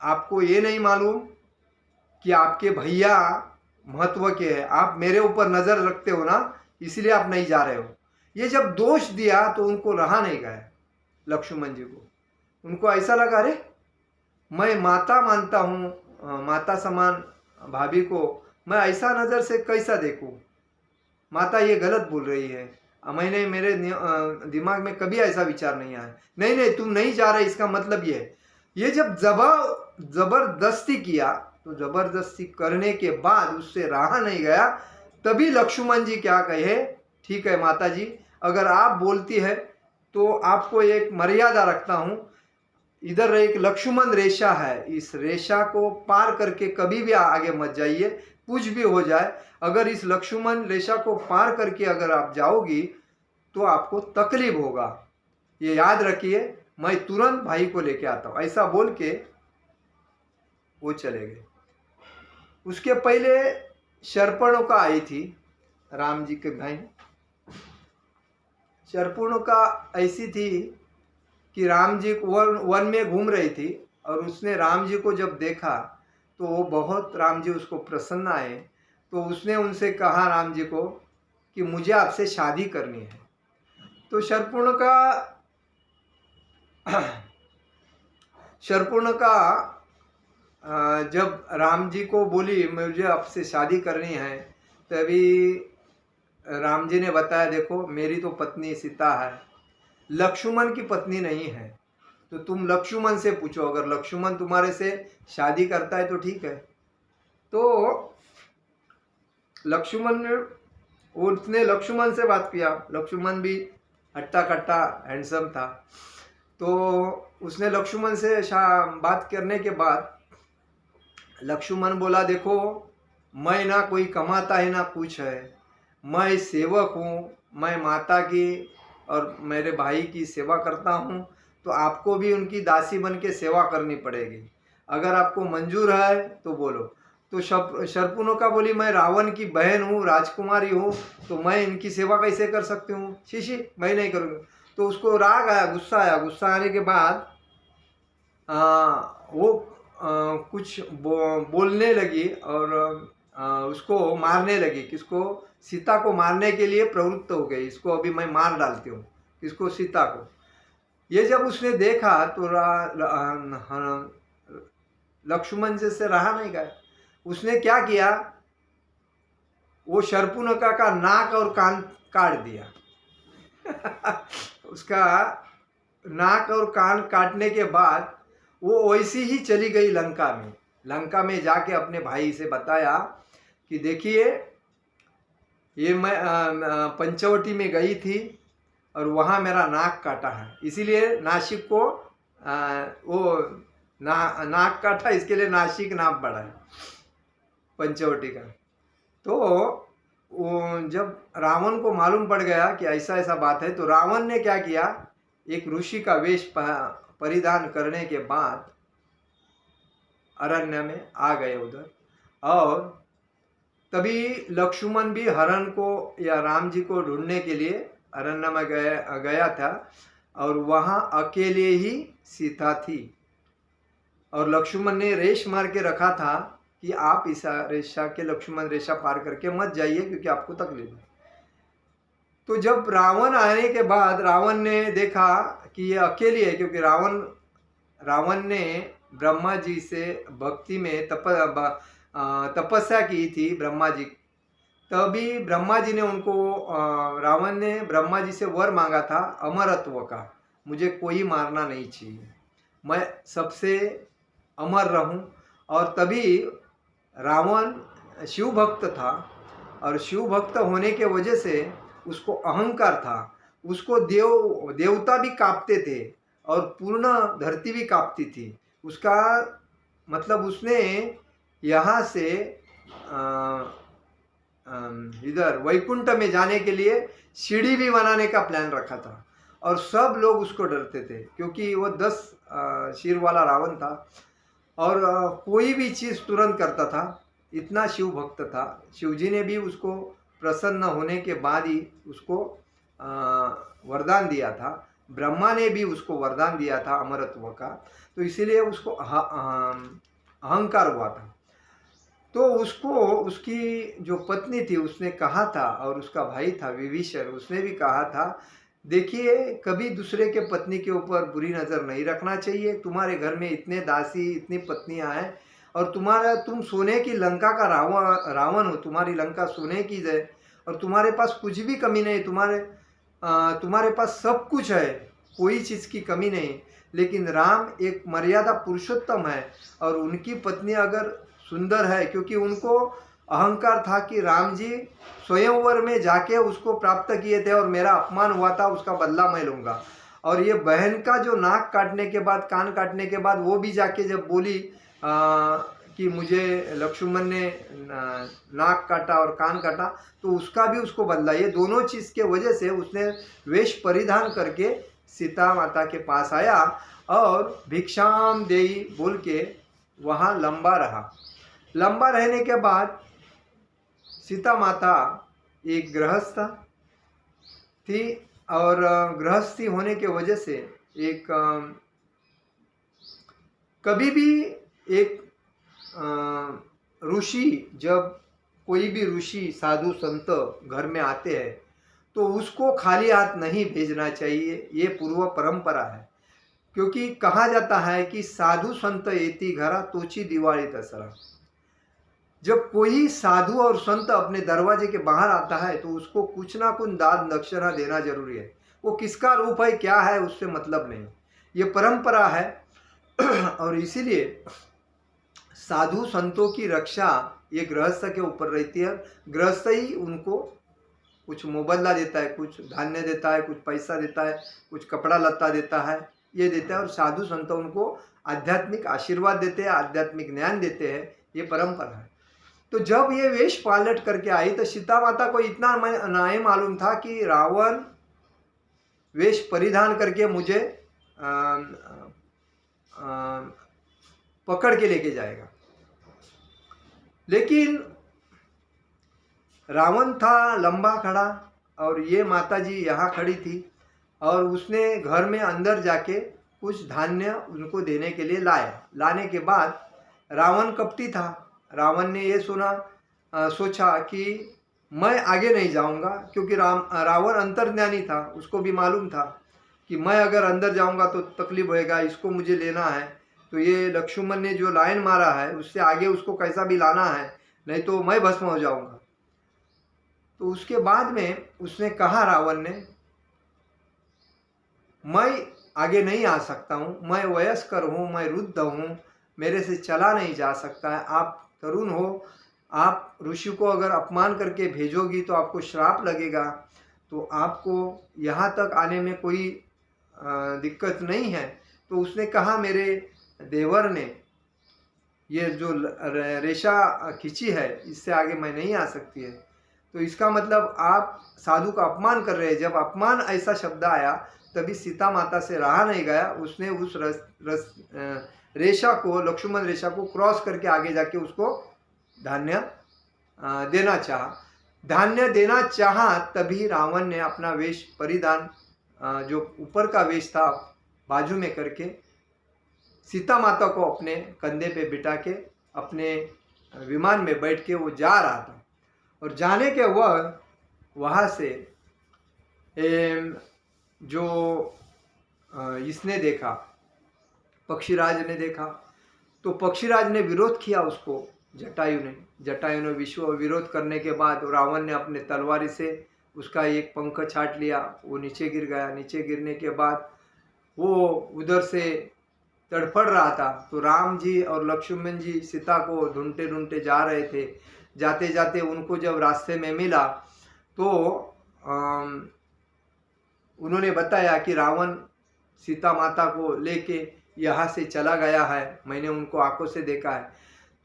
आपको ये नहीं मालूम कि आपके भैया महत्व के हैं, आप मेरे ऊपर नज़र रखते हो ना, इसलिए आप नहीं जा रहे हो। ये जब दोष दिया तो उनको रहा नहीं गया, लक्ष्मण जी को। उनको ऐसा लगा अरे मैं माता मानता हूँ, माता समान भाभी को मैं ऐसा नज़र से कैसा देखूँ, माता ये गलत बोल रही है। मैंने मेरे दिमाग में कभी ऐसा विचार नहीं आया, नहीं नहीं तुम नहीं जा रहे, इसका मतलब ये है। ये जब जबरदस्ती किया, तो जबरदस्ती करने के बाद उससे रहा नहीं गया, तभी लक्ष्मण जी क्या कहे ठीक है माता जी, अगर आप बोलती है तो आपको एक मर्यादा रखता हूँ, इधर एक लक्ष्मण रेखा है, इस रेखा को पार करके कभी भी आगे मत जाइए, कुछ भी हो जाए। अगर इस लक्ष्मण रेखा को पार करके अगर आप जाओगी तो आपको तकलीफ होगा, ये याद रखिए, मैं तुरंत भाई को लेके आता हूँ। ऐसा बोल के वो चले गए। उसके पहले शर्पणखा आई थी, राम जी के भाई। शर्पणखा ऐसी थी कि राम जी वन में घूम रही थी, और उसने राम जी को जब देखा तो वो बहुत, राम जी उसको प्रसन्न आए। तो उसने उनसे कहा राम जी को कि मुझे आपसे शादी करनी है। तो शर्पुणका जब राम जी को बोली मुझे आपसे शादी करनी है, तभी राम जी ने बताया देखो मेरी तो पत्नी सीता है, लक्ष्मण की पत्नी नहीं है, तो तुम लक्ष्मण से पूछो, अगर लक्ष्मण तुम्हारे से शादी करता है तो ठीक है। तो लक्ष्मण ने, उसने लक्ष्मण से बात किया। लक्ष्मण भी हट्टा कट्टा हैंडसम था। तो उसने लक्ष्मण से बात करने के बाद लक्ष्मण बोला देखो मैं ना कोई कमाता है ना कुछ है, मैं सेवक हूँ, मैं माता की और मेरे भाई की सेवा करता हूँ, तो आपको भी उनकी दासी बन के सेवा करनी पड़ेगी, अगर आपको मंजूर है तो बोलो। तो शर्पुणका बोली मैं रावण की बहन हूँ, राजकुमारी हूँ, तो मैं इनकी सेवा कैसे कर सकती हूँ, शीशी मैं नहीं करूँगी। तो उसको राग आया, गुस्सा आया। गुस्सा आने के बाद वो कुछ बोलने लगी और उसको मारने लगी। किसको? सीता को मारने के लिए प्रवृत्त हो गई, इसको अभी मैं मार डालती हूँ, किसको? सीता को। ये जब उसने देखा तो लक्ष्मण जी से रहा नहीं गया। उसने क्या किया, वो शर्पुणका का नाक और कान काट दिया। उसका नाक और कान काटने के बाद वो वैसी ही चली गई लंका में। लंका में जाके अपने भाई से बताया कि देखिए ये मैं पंचवटी में गई थी और वहाँ मेरा नाक काटा है, इसीलिए नासिक को वो नाक काटा, इसके लिए नासिक नाम पड़ा है पंचवटी का। तो वो जब रावण को मालूम पड़ गया कि ऐसा ऐसा बात है, तो रावण ने क्या किया, एक ऋषि का वेश परिधान करने के बाद अरण्य में आ गए उधर। और तभी लक्ष्मण भी हरण को या राम जी को ढूंढने के लिए अरण्य में गया था, और वहाँ अकेले ही सीता थी। और लक्ष्मण ने रेश मार के रखा था कि आप इस रेशा के, लक्ष्मण रेशा पार करके मत जाइए क्योंकि आपको तकलीफ है। तो जब रावण आने के बाद रावण ने देखा कि ये अकेली है, क्योंकि रावण ने ब्रह्मा जी से भक्ति में तपस्या की थी ब्रह्मा जी। तभी ब्रह्मा जी ने उनको, रावण ने ब्रह्मा जी से वर मांगा था अमरत्व का, मुझे कोई मारना नहीं चाहिए, मैं सबसे अमर रहूं। और तभी रावण शिव भक्त था, और शिव भक्त होने के वजह से उसको अहंकार था, उसको देवता भी कांपते थे और पूर्ण धरती भी कांपती थी। उसका मतलब उसने यहाँ से इधर वैकुंठ में जाने के लिए सीढ़ी भी बनाने का प्लान रखा था, और सब लोग उसको डरते थे क्योंकि वो 10 सिर वाला रावण था, और कोई भी चीज़ तुरंत करता था, इतना शिव भक्त था। शिवजी ने भी उसको प्रसन्न होने के बाद ही उसको वरदान दिया था, ब्रह्मा ने भी उसको वरदान दिया था अमरत्व का, तो इसीलिए उसको अहंकार हुआ था। तो उसको, उसकी जो पत्नी थी उसने कहा था, और उसका भाई था विभीषण, उसने भी कहा था देखिए कभी दूसरे के पत्नी के ऊपर बुरी नज़र नहीं रखना चाहिए, तुम्हारे घर में इतने दासी इतनी पत्नियां हैं, और तुम सोने की लंका का रावण हो, तुम्हारी लंका सोने की है, और तुम्हारे पास कुछ भी कमी नहीं, तुम्हारे पास सब कुछ है, कोई चीज़ की कमी नहीं। लेकिन राम एक मर्यादा पुरुषोत्तम है, और उनकी पत्नी अगर सुंदर है, क्योंकि उनको अहंकार था कि राम जी स्वयंवर में जाके उसको प्राप्त किए थे और मेरा अपमान हुआ था, उसका बदला मैं लूँगा। और ये बहन का जो नाक काटने के बाद, कान काटने के बाद, वो भी जाके जब बोली कि मुझे लक्ष्मण ने नाक काटा और कान काटा, तो उसका भी उसको बदला। ये दोनों चीज़ के वजह से उसने वेश परिधान करके सीता माता के पास आया और भिक्षाम देई बोल के वहाँ लंबा रहा। लंबा रहने के बाद सीता माता एक गृहस्थ थी, और गृहस्थी होने के वजह से एक कभी भी एक ऋषि, जब कोई भी ऋषि साधु संत घर में आते हैं तो उसको खाली हाथ नहीं भेजना चाहिए, ये पूर्व परंपरा है। क्योंकि कहा जाता है कि साधु संत येती घरा तोची दिवाळी दसरा। जब कोई साधु और संत अपने दरवाजे के बाहर आता है तो उसको कुछ ना कुछ दान दक्षिणा देना जरूरी है। वो किसका रूप है, क्या है, उससे मतलब नहीं, ये परंपरा है। और इसीलिए साधु संतों की रक्षा ये गृहस्थ के ऊपर रहती है। गृहस्थ ही उनको कुछ मुबदला देता है, कुछ धान्य देता है, कुछ पैसा देता है, कुछ कपड़ा लत्ता देता है, ये देता है। और साधु संत उनको आध्यात्मिक आशीर्वाद देते हैं, आध्यात्मिक ज्ञान देते हैं, ये परंपरा है। तो जब ये वेश पालट करके आई तो सीता माता को इतना नहीं मालूम था कि रावण वेश परिधान करके मुझे पकड़ के लेके जाएगा। लेकिन रावण था लंबा खड़ा और ये माता जी यहाँ खड़ी थी, और उसने घर में अंदर जाके कुछ धान्य उनको देने के लिए लाया। लाने के बाद रावण कपटी था। रावण ने ये सोचा कि मैं आगे नहीं जाऊंगा, क्योंकि रावण अंतर्ज्ञानी था, उसको भी मालूम था कि मैं अगर अंदर जाऊंगा तो तकलीफ होएगा, इसको मुझे लेना है। तो ये लक्ष्मण ने जो लाइन मारा है उससे आगे उसको कैसा भी लाना है, नहीं तो मैं भस्म हो जाऊंगा। तो उसके बाद में उसने कहा, रावण ने, मैं आगे नहीं आ सकता हूँ, मैं वयस्कर हूँ, मैं वृद्ध हूँ, मेरे से चला नहीं जा सकता है। आप तरुण हो, आप ऋषि को अगर अपमान करके भेजोगी तो आपको श्राप लगेगा, तो आपको यहाँ तक आने में कोई दिक्कत नहीं है। तो उसने कहा, मेरे देवर ने ये जो रेशा खींची है इससे आगे मैं नहीं आ सकती है। तो इसका मतलब आप साधु का अपमान कर रहे हैं। जब अपमान ऐसा शब्द आया तभी सीता माता से रहा नहीं गया, उसने उस रेशा को, लक्ष्मण रेशा को क्रॉस करके आगे जाके उसको धान्य देना चाहा। धान्य देना चाहा तभी रावण ने अपना वेश परिधान, जो ऊपर का वेश था, बाजू में करके सीता माता को अपने कंधे पे बिठा के अपने विमान में बैठ के वो जा रहा था। और जाने के वक्त वहाँ से जो इसने देखा, पक्षीराज ने देखा, तो पक्षीराज ने विरोध किया उसको, जटायु ने विरोध करने के बाद रावण ने अपने तलवारी से उसका एक पंख छाट लिया, वो नीचे गिर गया। नीचे गिरने के बाद वो उधर से तड़फड़ रहा था। तो राम जी और लक्ष्मण जी सीता को ढूंढते ढूंढते जा रहे थे। जाते जाते उनको जब रास्ते में मिला तो उन्होंने बताया कि रावण सीता माता को लेके यहाँ से चला गया है, मैंने उनको आंखों से देखा है।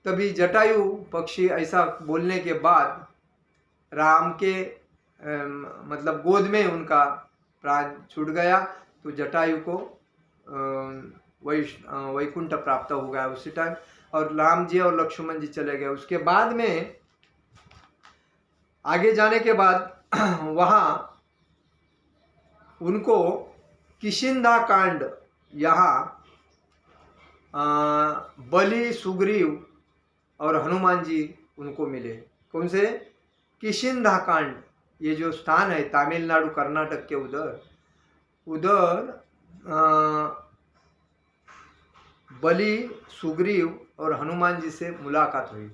तभी जटायु पक्षी ऐसा बोलने के बाद राम के मतलब गोद में उनका प्राण छूट गया। तो जटायु को वैकुंठ प्राप्त हो गया उसी टाइम, और राम जी और लक्ष्मण जी चले गए। उसके बाद में आगे जाने के बाद वहाँ उनको किष्किंधा कांड, यहाँ बलि, सुग्रीव और हनुमान जी उनको मिले। कौन से? किष्किंधा कांड, ये जो स्थान है तमिलनाडु कर्नाटक के उधर बलि, सुग्रीव और हनुमान जी से मुलाकात हुई।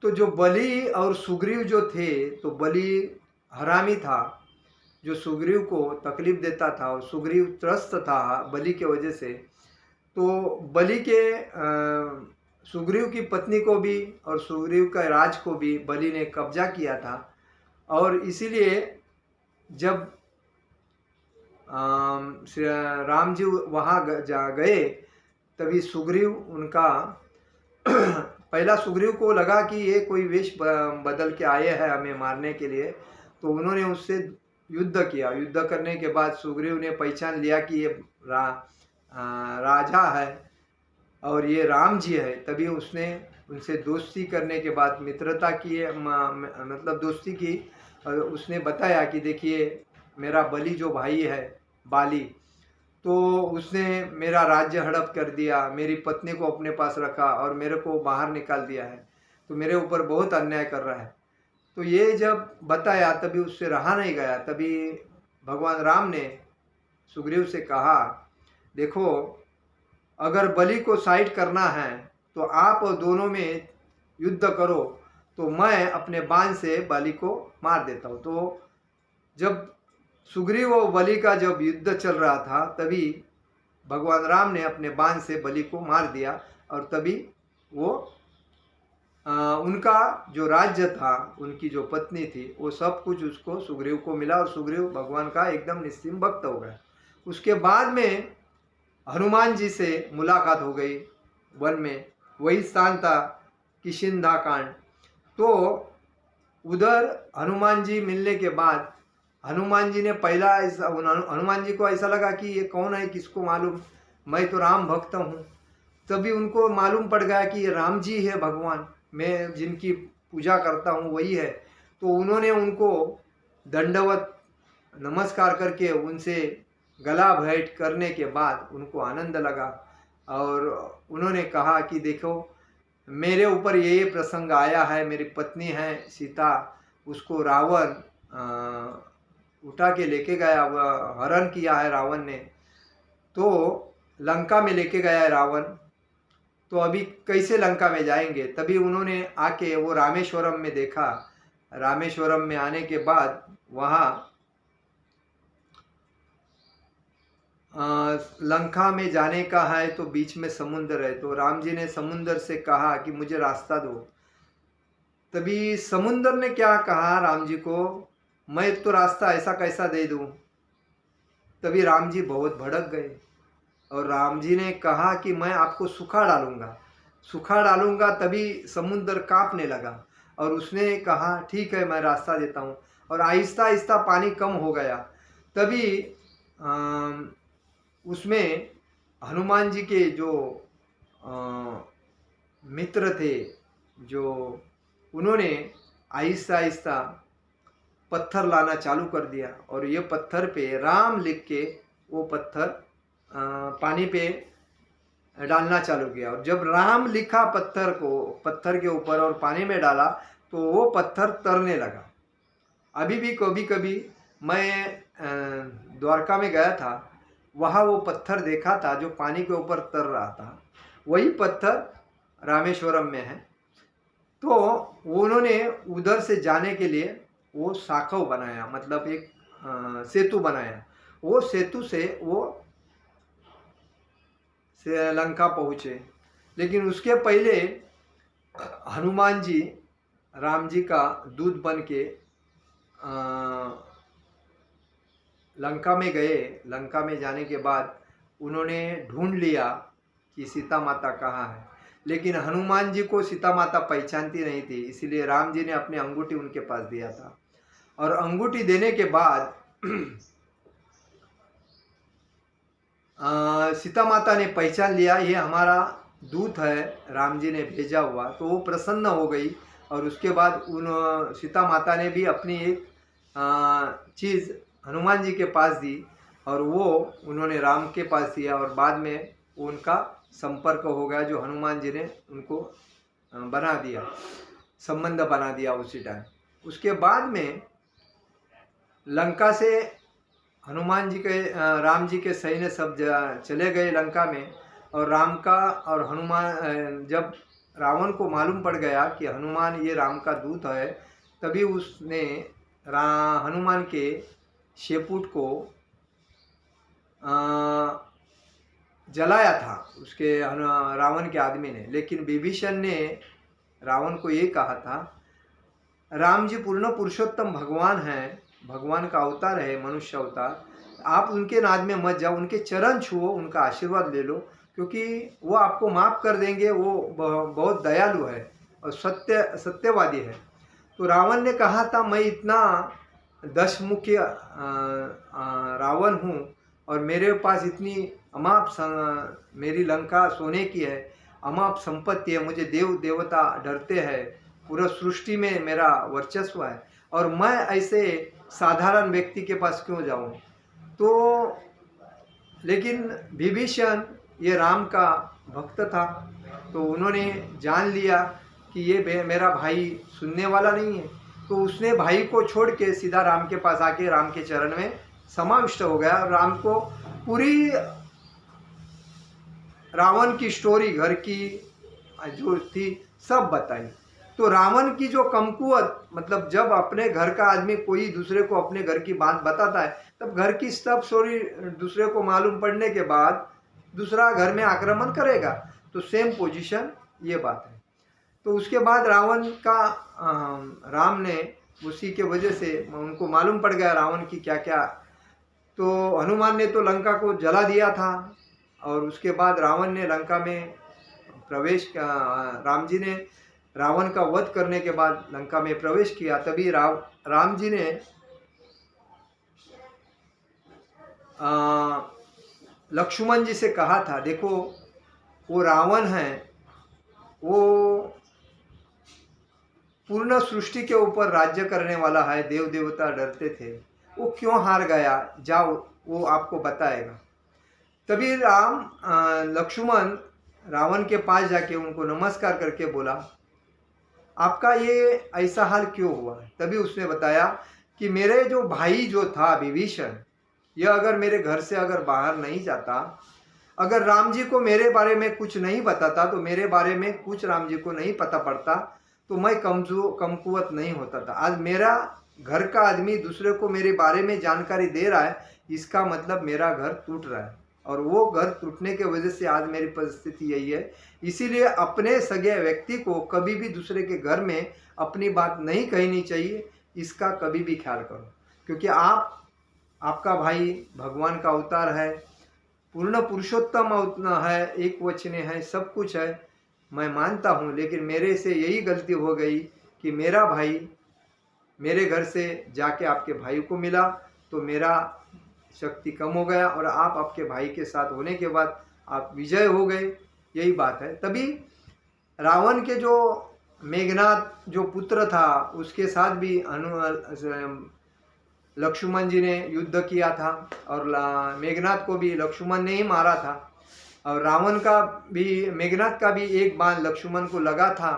तो जो बलि और सुग्रीव जो थे, तो बलि हरामी था जो सुग्रीव को तकलीफ देता था, और सुग्रीव त्रस्त था बलि के वजह से। तो बलि के सुग्रीव की पत्नी को भी और सुग्रीव का राज को भी बलि ने कब्जा किया था। और इसीलिए जब राम जी वहाँ जा गए तभी सुग्रीव उनका पहला सुग्रीव को लगा कि ये कोई वेश बदल के आए हैं हमें मारने के लिए। तो उन्होंने उससे युद्ध किया। युद्ध करने के बाद सुग्रीव ने पहचान लिया कि ये राजा है और ये राम जी है। तभी उसने उनसे दोस्ती करने के बाद मित्रता की, मतलब दोस्ती की, और उसने बताया कि देखिए मेरा बलि जो भाई है, बाली, तो उसने मेरा राज्य हड़प कर दिया, मेरी पत्नी को अपने पास रखा और मेरे को बाहर निकाल दिया है, तो मेरे ऊपर बहुत अन्याय कर रहा है। तो ये जब बताया तभी उससे रहा नहीं गया। तभी भगवान राम ने सुग्रीव से कहा, देखो, अगर बलि को साइड करना है तो आप दोनों में युद्ध करो, तो मैं अपने बाण से बलि को मार देता हूँ। तो जब सुग्रीव और बलि का जब युद्ध चल रहा था, तभी भगवान राम ने अपने बाण से बलि को मार दिया और तभी वो उनका जो राज्य था, उनकी जो पत्नी थी, वो सब कुछ उसको सुग्रीव को मिला और सुग्रीव भगवान का एकदम निस्सिम भक्त हो गया। उसके बाद में हनुमान जी से मुलाकात हो गई वन में, वही स्थान था किष्किंधा कांड। तो उधर हनुमान जी मिलने के बाद हनुमान जी ने पहला हनुमान जी को ऐसा लगा कि ये कौन है, किसको मालूम, मैं तो राम भक्त हूँ। तभी उनको मालूम पड़ गया कि ये राम जी है भगवान, मैं जिनकी पूजा करता हूँ वही है। तो उन्होंने उनको दंडवत नमस्कार करके उनसे गला भेंट करने के बाद उनको आनंद लगा और उन्होंने कहा कि देखो, मेरे ऊपर ये प्रसंग आया है, मेरी पत्नी है सीता, उसको रावण उठा के लेके गया, हरण किया है रावण ने, तो लंका में लेके गया है रावण। तो अभी कैसे लंका में जाएंगे? तभी उन्होंने आके वो रामेश्वरम में देखा। रामेश्वरम में आने के बाद वहाँ लंका में जाने का है तो बीच में समुद्र है, तो राम जी ने समुद्र से कहा कि मुझे रास्ता दो। तभी समुद्र ने क्या कहा राम जी को, मैं तो रास्ता ऐसा कैसा दे दूं? तभी राम जी बहुत भड़क गए और राम जी ने कहा कि मैं आपको सूखा डालूंगा, सूखा डालूंगा। तभी समुद्र कांपने लगा और उसने कहा ठीक है, मैं रास्ता देता हूँ, और आहिस्ता आहिस्ता पानी कम हो गया। तभी उसमें हनुमान जी के जो मित्र थे, जो उन्होंने आहिस्ता आहिस्ता पत्थर लाना चालू कर दिया और ये पत्थर पे राम लिख के वो पत्थर पानी पे डालना चालू किया। और जब राम लिखा पत्थर को पत्थर के ऊपर और पानी में डाला तो वो पत्थर तरने लगा। अभी भी कभी कभी मैं द्वारका में गया था, वहाँ वो पत्थर देखा था जो पानी के ऊपर तर रहा था, वही पत्थर रामेश्वरम में है। तो उन्होंने उधर से जाने के लिए वो साखव बनाया, मतलब एक सेतु बनाया। वो सेतु से वो लंका पहुँचे। लेकिन उसके पहले हनुमान जी राम जी का दूत बन के लंका में गए। लंका में जाने के बाद उन्होंने ढूंढ लिया कि सीता माता कहाँ है, लेकिन हनुमान जी को सीता माता पहचानती नहीं थी, इसीलिए राम जी ने अपनी अंगूठी उनके पास दिया था। और अंगूठी देने के बाद सीता माता ने पहचान लिया ये हमारा दूत है, राम जी ने भेजा हुआ। तो वो प्रसन्न हो गई और उसके बाद उन सीता माता ने भी अपनी एक चीज़ हनुमान जी के पास दी और वो उन्होंने राम के पास दिया और बाद में उनका संपर्क हो गया, जो हनुमान जी ने उनको बना दिया, संबंध बना दिया उसी टाइम। उसके बाद में लंका से हनुमान जी के राम जी के सैन्य सब चले गए लंका में। और राम का और हनुमान, जब रावण को मालूम पड़ गया कि हनुमान ये राम का दूत है, तभी उसने हनुमान के शेपुट को जलाया था उसके रावण के आदमी ने। लेकिन विभीषण ने रावण को ये कहा था, राम जी पूर्ण पुरुषोत्तम भगवान हैं, भगवान का अवतार है, मनुष्य अवतार, आप उनके नाद में मत जाओ, उनके चरण छुओ, उनका आशीर्वाद ले लो, क्योंकि वो आपको माफ़ कर देंगे, वो बहुत दयालु है और सत्यवादी है। तो रावण ने कहा था, मैं इतना दशमुखी रावण हूँ और मेरे पास इतनी अमाप मेरी लंका सोने की है, अमाप संपत्ति है, मुझे देव देवता डरते हैं, पूरा सृष्टि में मेरा वर्चस्व है, और मैं ऐसे साधारण व्यक्ति के पास क्यों जाऊं? तो लेकिन विभीषण ये राम का भक्त था, तो उन्होंने जान लिया कि ये मेरा भाई सुनने वाला नहीं है, तो उसने भाई को छोड़ के सीधा राम के पास आके राम के चरण में समाविष्ट हो गया और राम को पूरी रावण की स्टोरी, घर की जो थी, सब बताई। तो रावण की जो कमकुवत, मतलब जब अपने घर का आदमी कोई दूसरे को अपने घर की बात बताता है, तब घर की सब स्टोरी दूसरे को मालूम पड़ने के बाद दूसरा घर में आक्रमण करेगा। तो सेम पोजीशन ये बात है। तो उसके बाद रावण का राम ने उसी के वजह से उनको मालूम पड़ गया रावण की क्या क्या। तो हनुमान ने तो लंका को जला दिया था और उसके बाद रावण ने लंका में प्रवेश, राम जी ने रावण का वध करने के बाद लंका में प्रवेश किया। तभी राम जी ने लक्ष्मण जी से कहा था, देखो वो रावण है, वो पूर्ण सृष्टि के ऊपर राज्य करने वाला है, देव देवता डरते थे, वो क्यों हार गया, जाओ वो आपको बताएगा। तभी लक्ष्मण रावण के पास जाके उनको नमस्कार करके बोला, आपका ये ऐसा हाल क्यों हुआ। तभी उसने बताया कि मेरे जो भाई जो था विभीषण, यह अगर मेरे घर से अगर बाहर नहीं जाता, अगर राम जी को मेरे बारे में कुछ नहीं बताता, तो मेरे बारे में कुछ राम जी को नहीं पता पड़ता, तो मैं कमकुवत नहीं होता था। आज मेरा घर का आदमी दूसरे को मेरे बारे में जानकारी दे रहा है, इसका मतलब मेरा घर टूट रहा है, और वो घर टूटने के वजह से आज मेरी परिस्थिति यही है। इसीलिए अपने सगे व्यक्ति को कभी भी दूसरे के घर में अपनी बात नहीं कहनी चाहिए, इसका कभी भी ख्याल करो, क्योंकि आपका भाई भगवान का अवतार है, पूर्ण पुरुषोत्तम है, एक वचने है, सब कुछ है, मैं मानता हूँ। लेकिन मेरे से यही गलती हो गई कि मेरा भाई मेरे घर से जाके आपके भाई को मिला, तो मेरा शक्ति कम हो गया और आप आपके भाई के साथ होने के बाद आप विजय हो गए, यही बात है। तभी रावण के जो मेघनाद जो पुत्र था, उसके साथ भी लक्ष्मण जी ने युद्ध किया था और मेघनाद को भी लक्ष्मण ने ही मारा था। और रावण का भी, मेघनाद का भी एक बाण लक्ष्मण को लगा था।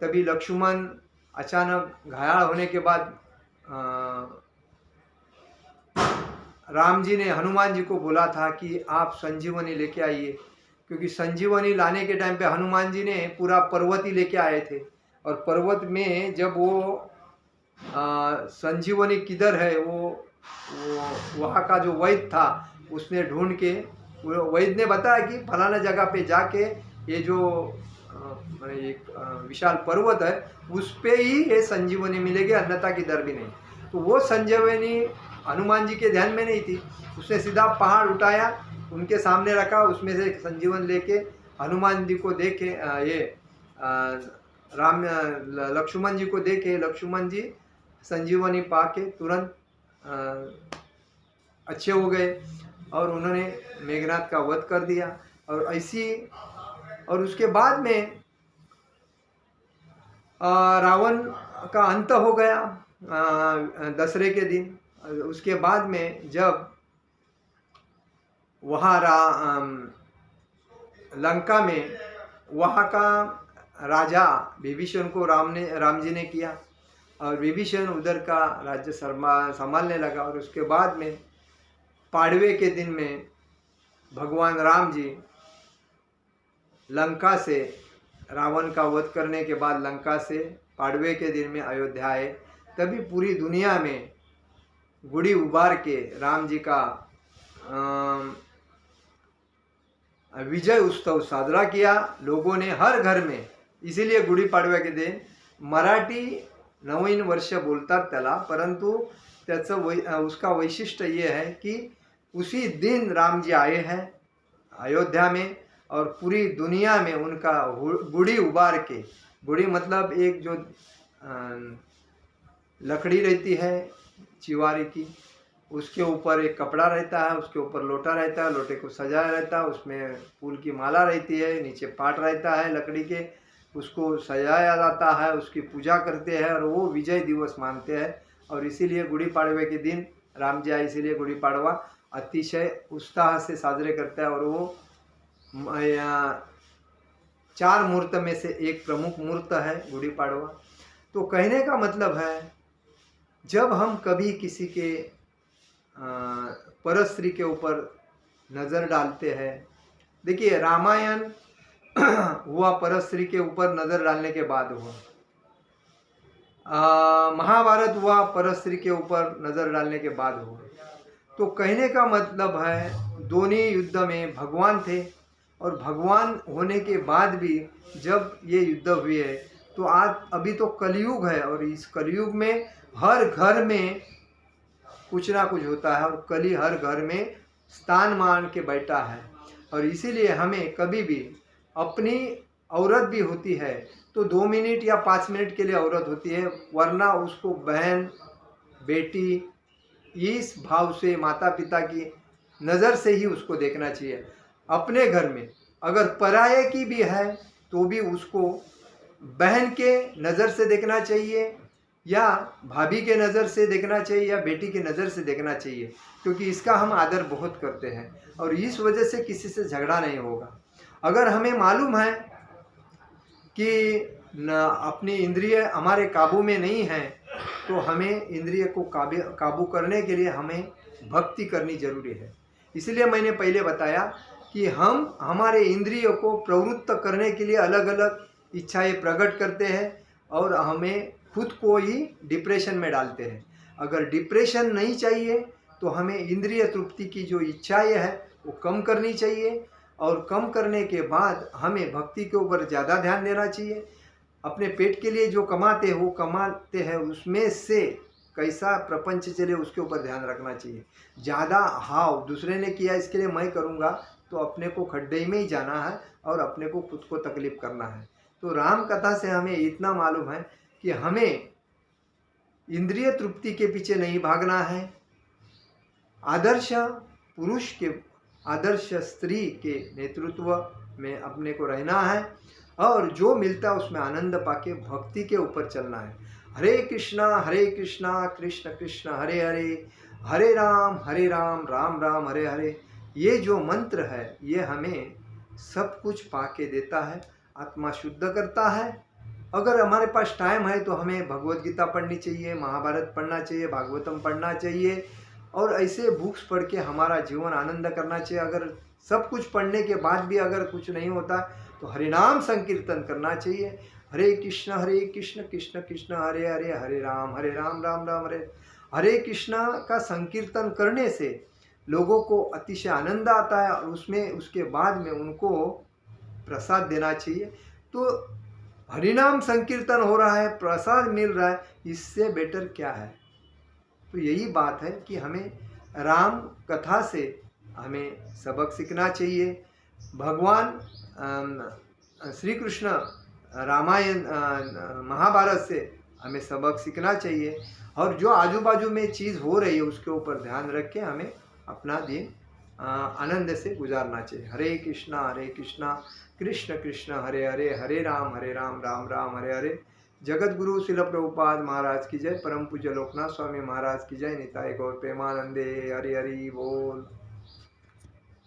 तभी लक्ष्मण अचानक घायल होने के बाद राम जी ने हनुमान जी को बोला था कि आप संजीवनी लेके आइए, क्योंकि संजीवनी लाने के टाइम पे हनुमान जी ने पूरा पर्वत ही लेके आए थे, और पर्वत में जब वो संजीवनी किधर है, वो वहाँ का जो वैद्य था उसने ढूंढ के, वैद्य ने बताया कि फलाना जगह पे जाके ये जो एक विशाल पर्वत है उस पे ही ये संजीवनी मिलेगी, अन्यथा की दर भी नहीं। तो वो संजीवनी हनुमान जी के ध्यान में नहीं थी, उसने सीधा पहाड़ उठाया, उनके सामने रखा, उसमें से संजीवन लेके हनुमान जी को देखे, ये लक्ष्मण जी को देखे, लक्ष्मण जी संजीवनी पाके तुरंत अच्छे हो गए और उन्होंने मेघनाद का वध कर दिया। और उसके बाद में रावण का अंत हो गया दशहरे के दिन। उसके बाद में जब वहाँ लंका में वहाँ का राजा विभीषण को राम जी ने किया और विभीषण उधर का राज्य संभालने लगा। और उसके बाद में पाड़वे के दिन में भगवान राम जी लंका से रावण का वध करने के बाद लंका से पाड़वे के दिन में अयोध्या आए। तभी पूरी दुनिया में गुड़ी उबार के राम जी का विजय उत्सव साजरा किया लोगों ने हर घर में। इसीलिए गुड़ी पाडव्या के दिन मराठी नवीन वर्ष बोलतात त्याला, परंतु त्याचं उसका वैशिष्ट्य ये है कि उसी दिन राम जी आए हैं अयोध्या में और पूरी दुनिया में उनका गुड़ी उबार के, गुड़ी मतलब एक जो लकड़ी रहती है चिवारी की, उसके ऊपर एक कपड़ा रहता है, उसके ऊपर लोटा रहता है, लोटे को सजाया रहता है, उसमें फूल की माला रहती है, नीचे पाट रहता है लकड़ी के, उसको सजाया जाता है, उसकी पूजा करते हैं और वो विजय दिवस मानते हैं। और इसीलिए गुड़ी पाड़वे के दिन राम जी आए, इसीलिए गुड़ी पाड़वा। अतिशय उत्साह से साजरे करता है। और वो 4 मुहूर्त में से एक प्रमुख मुहूर्त है गुड़ी पाड़वा। तो कहने का मतलब है, जब हम कभी किसी के परस्त्री के ऊपर नज़र डालते हैं, देखिए रामायण हुआ परस्त्री के ऊपर नज़र डालने के बाद हुआ, महाभारत हुआ परस्त्री के ऊपर नज़र डालने के बाद हुआ। तो कहने का मतलब है दोनों युद्ध में भगवान थे, और भगवान होने के बाद भी जब ये युद्ध हुए है, तो आज अभी तो कलयुग है, और इस कलयुग में हर घर में कुछ ना कुछ होता है, और कली हर घर में स्थान मान के बैठा है। और इसीलिए हमें कभी भी अपनी औरत भी होती है तो 2 मिनट या 5 मिनट के लिए औरत होती है, वरना उसको बहन बेटी इस भाव से, माता पिता की नज़र से ही उसको देखना चाहिए। अपने घर में अगर पराये की भी है तो भी उसको बहन के नज़र से देखना चाहिए, या भाभी के नज़र से देखना चाहिए, या बेटी की नज़र से देखना चाहिए, क्योंकि इसका हम आदर बहुत करते हैं, और इस वजह से किसी से झगड़ा नहीं होगा। अगर हमें मालूम है कि अपनी इंद्रिय हमारे काबू में नहीं है, तो हमें इंद्रिय को काबू करने के लिए हमें भक्ति करनी जरूरी है। इसलिए मैंने पहले बताया कि हम हमारे इंद्रियों को प्रवृत्त करने के लिए अलग अलग इच्छाएं प्रकट करते हैं, और हमें खुद को ही डिप्रेशन में डालते हैं। अगर डिप्रेशन नहीं चाहिए तो हमें इंद्रिय तृप्ति की जो इच्छाएं है वो कम करनी चाहिए, और कम करने के बाद हमें भक्ति के ऊपर ज़्यादा ध्यान देना चाहिए। अपने पेट के लिए जो कमाते हैं वो कमाते हैं, उसमें से कैसा प्रपंच चले उसके ऊपर ध्यान रखना चाहिए। ज़्यादा हाव दूसरे ने किया इसके लिए मैं करूँगा, तो अपने को खड्डे में ही जाना है और अपने को खुद को तकलीफ करना है। तो राम कथा से हमें इतना मालूम है कि हमें इंद्रिय तृप्ति के पीछे नहीं भागना है, आदर्श पुरुष के, आदर्श स्त्री के नेतृत्व में अपने को रहना है, और जो मिलता है उसमें आनंद पाके भक्ति के ऊपर चलना है। हरे कृष्णा कृष्ण कृष्ण हरे हरे, हरे राम राम राम हरे हरे। ये जो मंत्र है ये हमें सब कुछ पाके देता है, आत्मा शुद्ध करता है। अगर हमारे पास टाइम है तो हमें भगवत गीता पढ़नी चाहिए, महाभारत पढ़ना चाहिए, भागवतम पढ़ना चाहिए, और ऐसे बुक्स पढ़ के हमारा जीवन आनंद करना चाहिए। अगर सब कुछ पढ़ने के बाद भी अगर कुछ नहीं होता तो हरिनाम संकीर्तन करना चाहिए। हरे कृष्ण कृष्ण कृष्ण हरे हरे, हरे राम राम राम हरे। हरे कृष्ण का संकीर्तन करने से लोगों को अतिशय आनंद आता है, और उसमें उसके बाद में उनको प्रसाद देना चाहिए। तो हरिनाम संकीर्तन हो रहा है, प्रसाद मिल रहा है, इससे बेटर क्या है। तो यही बात है कि हमें राम कथा से हमें सबक सीखना चाहिए। भगवान श्री कृष्ण रामायण महाभारत से हमें सबक सीखना चाहिए, और जो आजू बाजू में चीज़ हो रही है उसके ऊपर ध्यान रख के हमें अपना दिन आनंद से गुजारना चाहिए। हरे कृष्णा कृष्ण कृष्ण हरे हरे, हरे राम राम राम हरे हरे। जगत गुरु शिल प्रभुपाद महाराज की जय, परम पूज्य लोकनाथ स्वामी महाराज की जय, निताय गौर प्रेमानंदे, हरि हरि बोल।